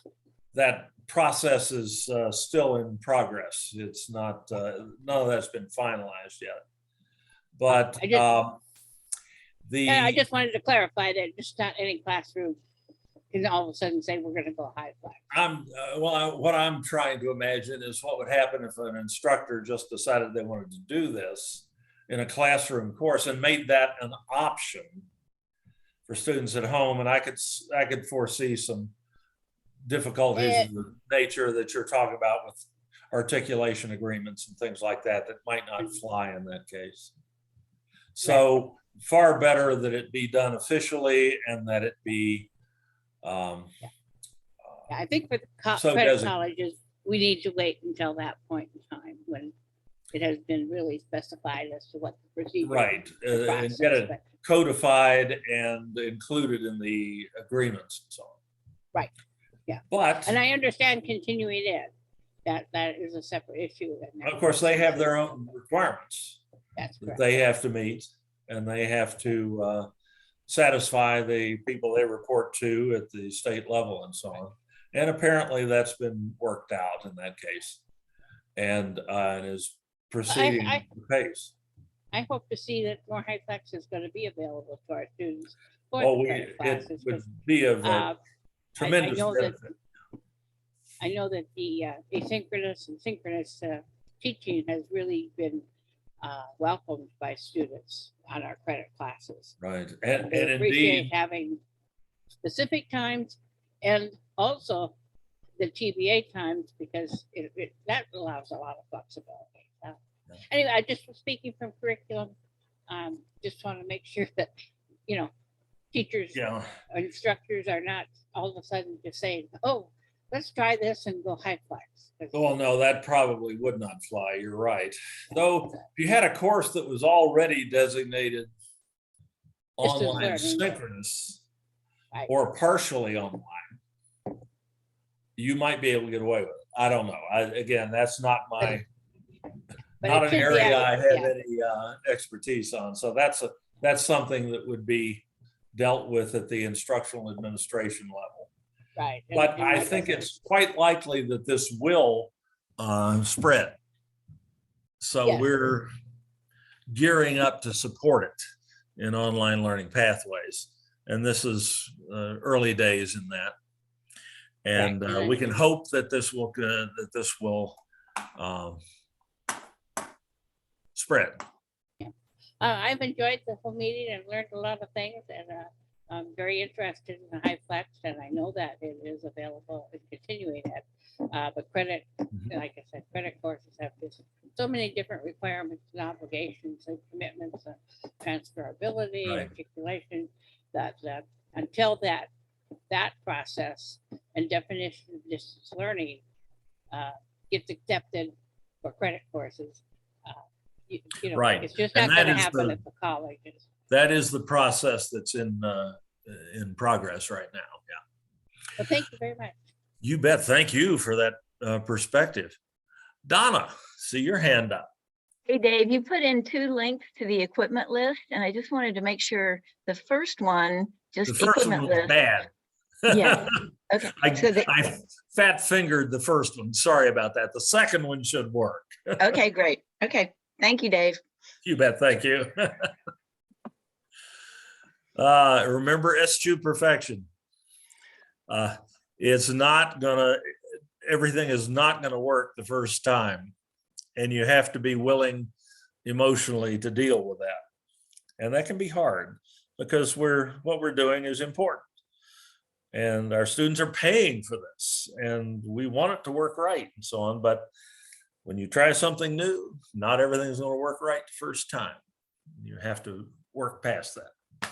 that process is still in progress. It's not, none of that's been finalized yet. But I just- the, Yeah, I just wanted to clarify that just not any classroom can all of a sudden say, we're gonna go HyFlex. what I'm trying to imagine is what would happen if an instructor just decided they wanted to do this in a classroom course and made that an option for students at home. And I could foresee some difficulties of the nature that you're talking about with articulation agreements and things like that might not fly in that case. So far better that it be done officially and that it be Yeah, I think for the So credit does it- colleges, we need to wait until that point in time when it has been really specified as to what the procedure. right, the and process, get it but- codified and included in the agreements and so on. Right, yeah. But And I understand continuing ed, that is a separate issue. and of course, they have their own requirements That's that correct. they have to meet, and they have to satisfy the people they report to at the state level and so on. And apparently that's been worked out in that case and is proceeding I- at pace. I hope to see that more HyFlex is gonna be available to our students. for Well, the credit it classes, would 'cause, be of uh, tremendous know that- benefit. I know that the asynchronous and synchronous teaching has really been welcomed by students on our credit classes. Right, and They appreciate indeed, having specific times and also the TBA times because that allows a lot of flexibility. So, anyway, I just was speaking from curriculum. Just want to make sure that, you know, teachers, yeah, instructors are not all of a sudden just saying, oh, let's try this and go HyFlex. 'Cause- well, no, that probably would not fly, you're right. Though, if you had a course that was already designated Distance online learning. synchronous Right. or partially online, you might be able to get away with it. I don't know. Again, that's not my, but not it an should be area out- I have yeah. any expertise on. So that's something that would be dealt with at the instructional administration level. Right. and- But and I like think said, it's quite likely that this will spread. So Yes. we're gearing up to support it in online learning pathways. And this is early days in that. And Right. we can hope that this will spread. I've enjoyed the whole meeting and learned a lot of things and I'm very interested in the HyFlex and I know that it is available in continuing ed. But credit, Mhm. like I said, credit courses have just so many different requirements and obligations and commitments and transferability, Right. articulation, that until that process and definition of distance learning gets accepted for credit courses, you know, Right. it's just And not that gonna is happen the- at the colleges. that is the process that's in progress right now. Yeah. Well, thank you very much. You bet. Thank you for that perspective. Donna, see your hand up. Hey, Dave, you put in 2 links to the equipment list, and I just wanted to make sure the first one, The just first one equipment was list. bad. Yeah. Okay. So I fat fingered the first one. Sorry about that. The second one should work. okay, great. Okay. Thank you, Dave. You bet. Thank you. Remember eschew perfection. It's not gonna, everything is not gonna work the first time. And you have to be willing emotionally to deal with that. And that can be hard because what we're doing is important. And our students are paying for this and we want it to work right and so on. But when you try something new, not everything's going to work right the first time. You have to work past that.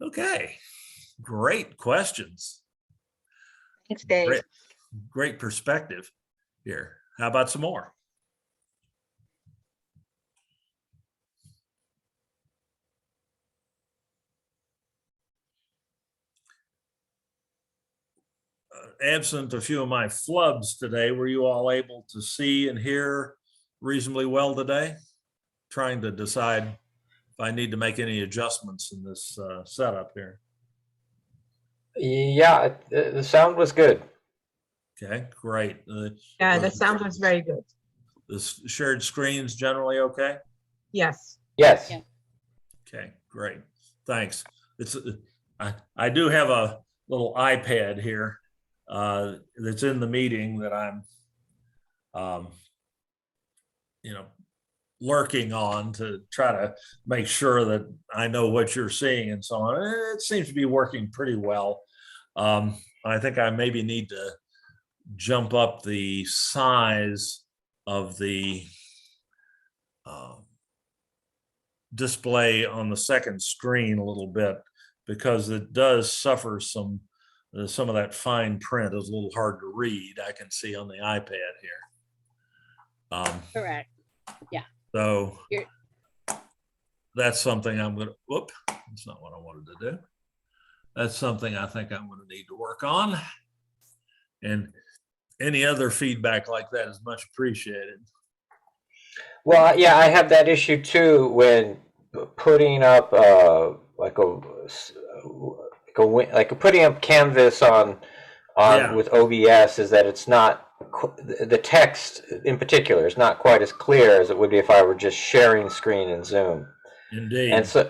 Okay, great questions. Thanks, Dave. Great perspective here. How about some more? Absent a few of my flubs today, were you all able to see and hear reasonably well today? Trying to decide if I need to make any adjustments in this setup here. Yeah, the sound was good. Okay, great. Yeah, the sound was very good. The shared screen's generally okay? Yes. Yes. Yeah. Okay, great. Thanks. It's I do have a little iPad here that's in the meeting that I'm lurking on to try to make sure that I know what you're seeing and so on. It seems to be working pretty well. I think I maybe need to jump up the size of the display on the second screen a little bit because it does suffer some of that fine print is a little hard to read. I can see on the iPad here. Correct. So You're- that's something I'm gonna, whoop, that's not what I wanted to do. That's something I think I'm gonna need to work on. And any other feedback like that is much appreciated. Well, yeah, I have that issue too when putting up putting up Canvas on Yeah. with OBS is that it's not the text in particular is not quite as clear as it would be if I were just sharing screen in Zoom. Indeed. And so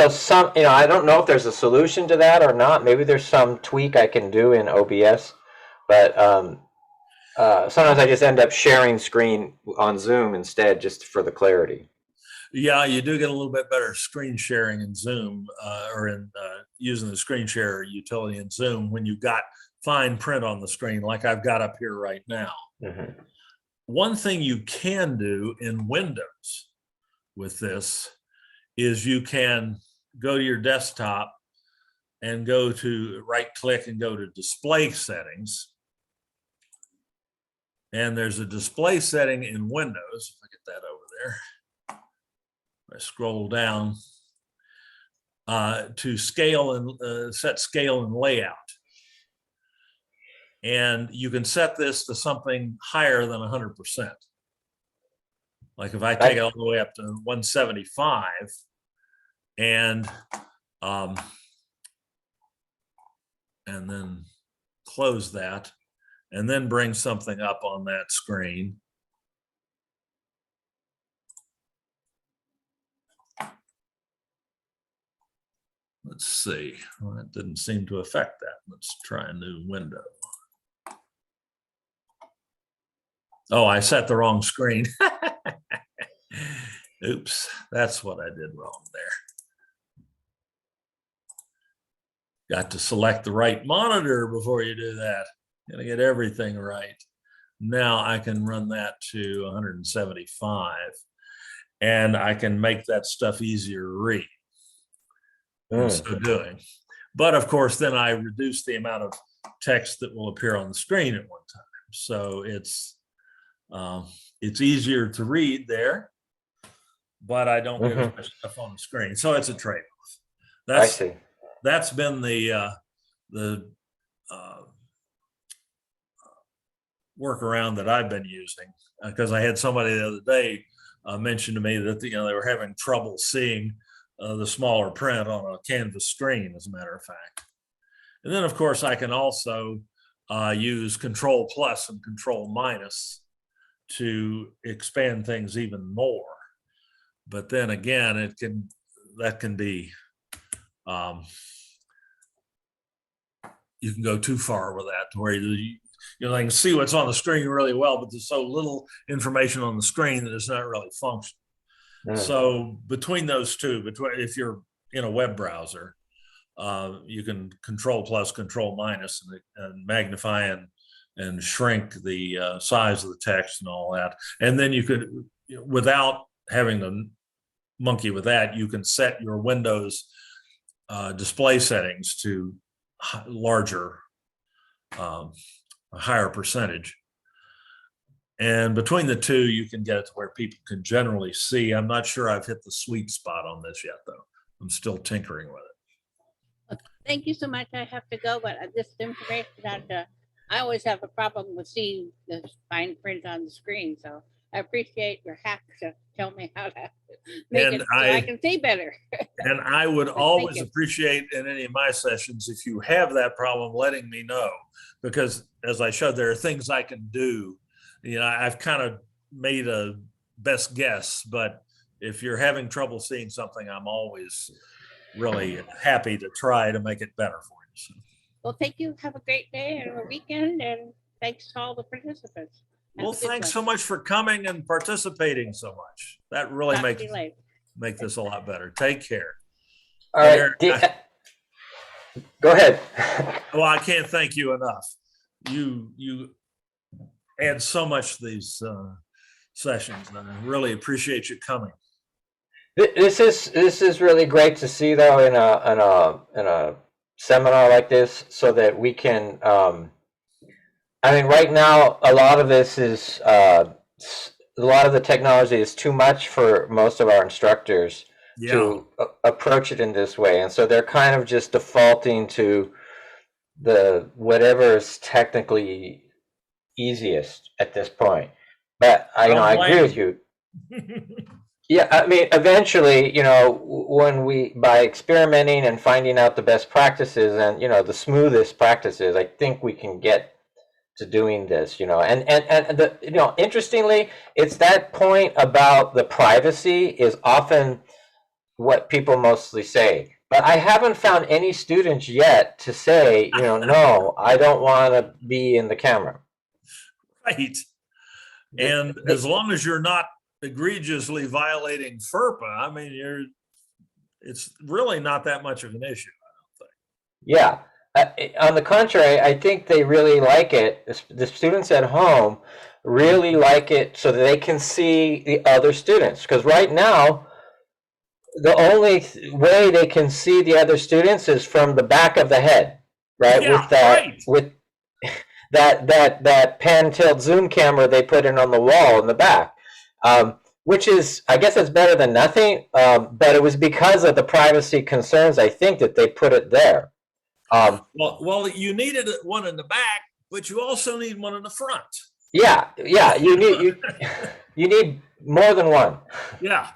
some, I don't know if there's a solution to that or not. Maybe there's some tweak I can do in OBS, but sometimes I just end up sharing screen on Zoom instead, just for the clarity. Yeah, you do get a little bit better screen sharing in Zoom or in using the screen share utility in Zoom when you've got fine print on the screen like I've got up here right now. Mm-hmm. One thing you can do in Windows with this is you can go to your desktop and go to right click and go to display settings. And there's a display setting in Windows. If I get that over there. I scroll down to scale and set scale and layout. And you can set this to something higher than 100%. Like if I take it all the way up to 175 and then close that and then bring something up on that screen. Let's see, well, that didn't seem to affect that. Let's try a new window. Oh, I set the wrong screen. Oops, that's what I did wrong there. Got to select the right monitor before you do that. Gotta get everything right. Now I can run that to 175 and I can make that stuff easier to read. So doing. But of course, then I reduce the amount of text that will appear on the screen at one time. So it's easier to read there. but I don't get as Mhm. much stuff on the screen. So it's a trade-off. I see. That's been the workaround that I've been using, because I had somebody the other day mention to me that they were having trouble seeing the smaller print on a canvas screen, as a matter of fact. And then, of course, I can also use Control Plus and Control Minus to expand things even more. But then again, that can be you can go too far with that, to where I can see what's on the screen really well, but there's so little information on the screen that it's not really functional. So between those two, if you're in a web browser, you can Control Plus, Control Minus, and magnify and shrink the size of the text and all that. And then you could, without having to monkey with that, you can set your Windows display settings to larger, a higher percentage. And between the two, you can get it to where people can generally see. I'm not sure I've hit the sweet spot on this yet, though. I'm still tinkering with it. Thank you so much. I have to go, but this information I always have a problem with seeing the fine print on the screen. So I appreciate your hack to tell me how to make And it so I can see better. And I would always you. appreciate in any of my sessions, if you have that problem, letting me know, because as I showed, there are things I can do. I've kind of made a best guess, but if you're having trouble seeing something, I'm always really happy to try to make it better for you. So, Well, thank you. Have a great day and a weekend, and thanks to all the participants. Have well, a good thanks one. so much for coming and participating so much. That really Talk to you later. make this a lot better. Take care. All right. Go ahead. Well, I can't thank you enough. You add so much to these sessions, and I really appreciate you coming. This is really great to see, though, in a seminar like this, so that we can. I mean, right now, a lot of this is a lot of the technology is too much for most of our instructors to approach it in this way, and so they're kind of just defaulting to the whatever is technically easiest at this point. But I agree with you. Yeah, I mean, eventually, when by experimenting and finding out the best practices and, the smoothest practices, I think we can get to doing this, and interestingly, it's that point about the privacy is often what people mostly say. But I haven't found any students yet to say, no, I don't want to be in the camera. Right. And as long as you're not egregiously violating FERPA, I mean, it's really not that much of an issue, I don't think. Yeah. On the contrary, I think they really like it. The students at home really like it so that they can see the other students. Because right now, the only way they can see the other students is from the back of the head, right? Yeah, with that pan-tilt zoom camera they put in on the wall in the back, which is, I guess, it's better than nothing. But it was because of the privacy concerns, I think, that they put it there. Well, you needed one in the back, but you also need one in the front. Yeah, you need more than one. Yeah.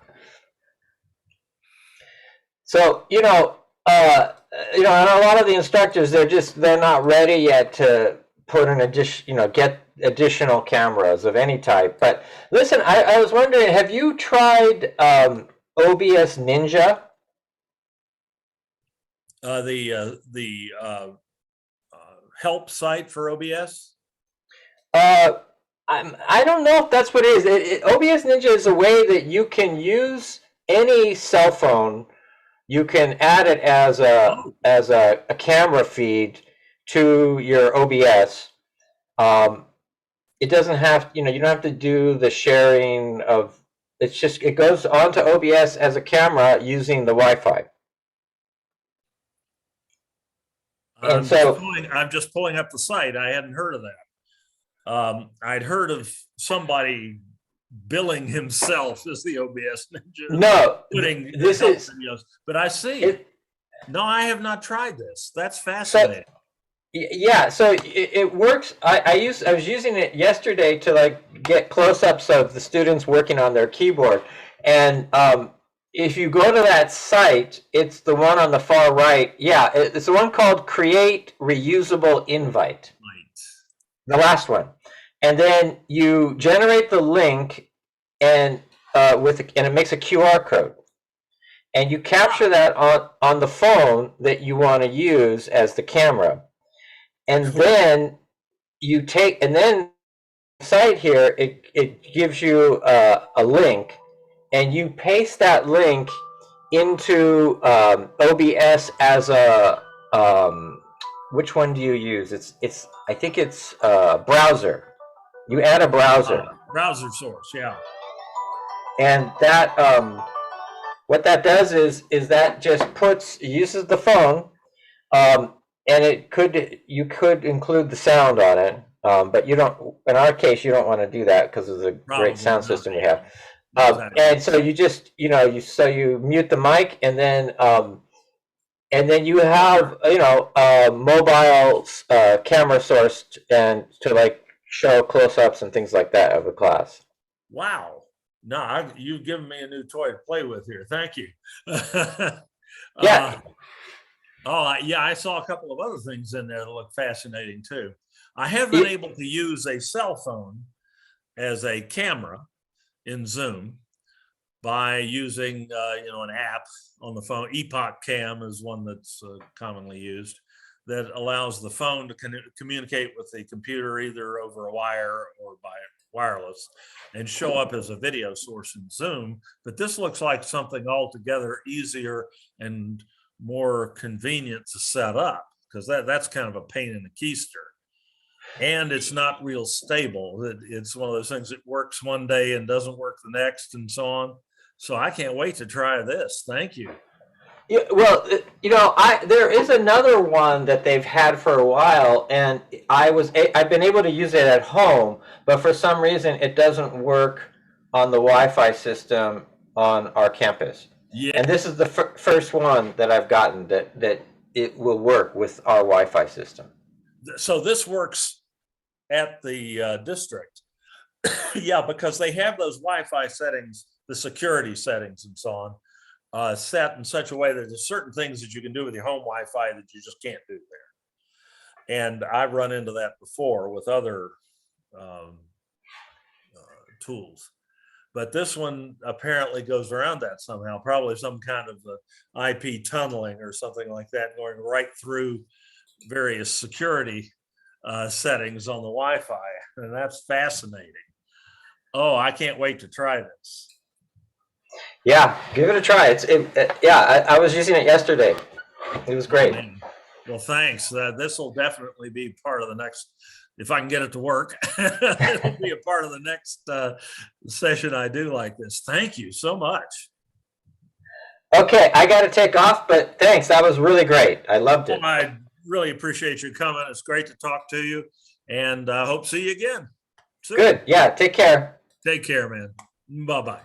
So, and a lot of the instructors, they're not ready yet to put an get additional cameras of any type. But listen, I was wondering, have you tried OBS Ninja? The help site for OBS? I don't know if that's what it is. OBS Ninja is a way that you can use any cell phone. You can add it as a camera feed to your OBS. It doesn't have, you don't have to do the sharing of. It goes onto OBS as a camera using the Wi-Fi. I'm just pulling up the site. I hadn't heard of that. I'd heard of somebody billing himself as the OBS ninja. No, Putting this help is videos. But I see. it. No, I have not tried this. That's fascinating. Yeah, so it works. I was using it yesterday to like get close-ups of the students working on their keyboard, and if you go to that site, it's the one on the far right. Yeah, it's the one called Create Reusable Invite. Right. The last one, and then you generate the link, and and it makes a QR code, and you capture that on the phone that you want to use as the camera. And then you take, and then site here, it gives you a link, and you paste that link into OBS as a, which one do you use? It's I think it's browser. You add a browser. Browser source, yeah. And that, what that does is that just uses the phone, and you could include the sound on it, but you don't. In our case, you don't want to do that because of the Probably great sound not. system we have. Exactly. And so you just, you mute the mic, and then you have, mobile camera source and to like show close-ups and things like that of the class. Wow. No, you've given me a new toy to play with here. Thank you. Yeah. Yeah, I saw a couple of other things in there that look fascinating too. I have been able to use a cell phone as a camera in Zoom by using, an app on the phone. Epoch Cam is one that's commonly used that allows the phone to communicate with the computer either over a wire or by wireless and show up as a video source in Zoom. But this looks like something altogether easier and more convenient to set up, because that's kind of a pain in the keister. And it's not real stable. It's one of those things that works one day and doesn't work the next and so on. So I can't wait to try this. Thank you. Yeah, well, there is another one that they've had for a while, and I've been able to use it at home, but for some reason it doesn't work on the Wi-Fi system on our campus. Yeah. And this is the first one that I've gotten that it will work with our Wi-Fi system. So this works at the district. Yeah, because they have those Wi-Fi settings, the security settings and so on, set in such a way that there's certain things that you can do with your home Wi-Fi that you just can't do there. And I've run into that before with other tools. But this one apparently goes around that somehow, probably some kind of IP tunneling or something like that, going right through various security settings on the Wi-Fi. And that's fascinating. Oh, I can't wait to try this. Yeah, give it a try. I was using it yesterday. It was great. Well, thanks. This will definitely be part of the next, if I can get it to work, it'll be a part of the next session I do like this. Thank you so much. Okay, I got to take off, but thanks. That was really great. I loved it. I really appreciate you coming. It's great to talk to you, and I hope to see you again soon. Good. Yeah, take care. Take care, man. Bye-bye.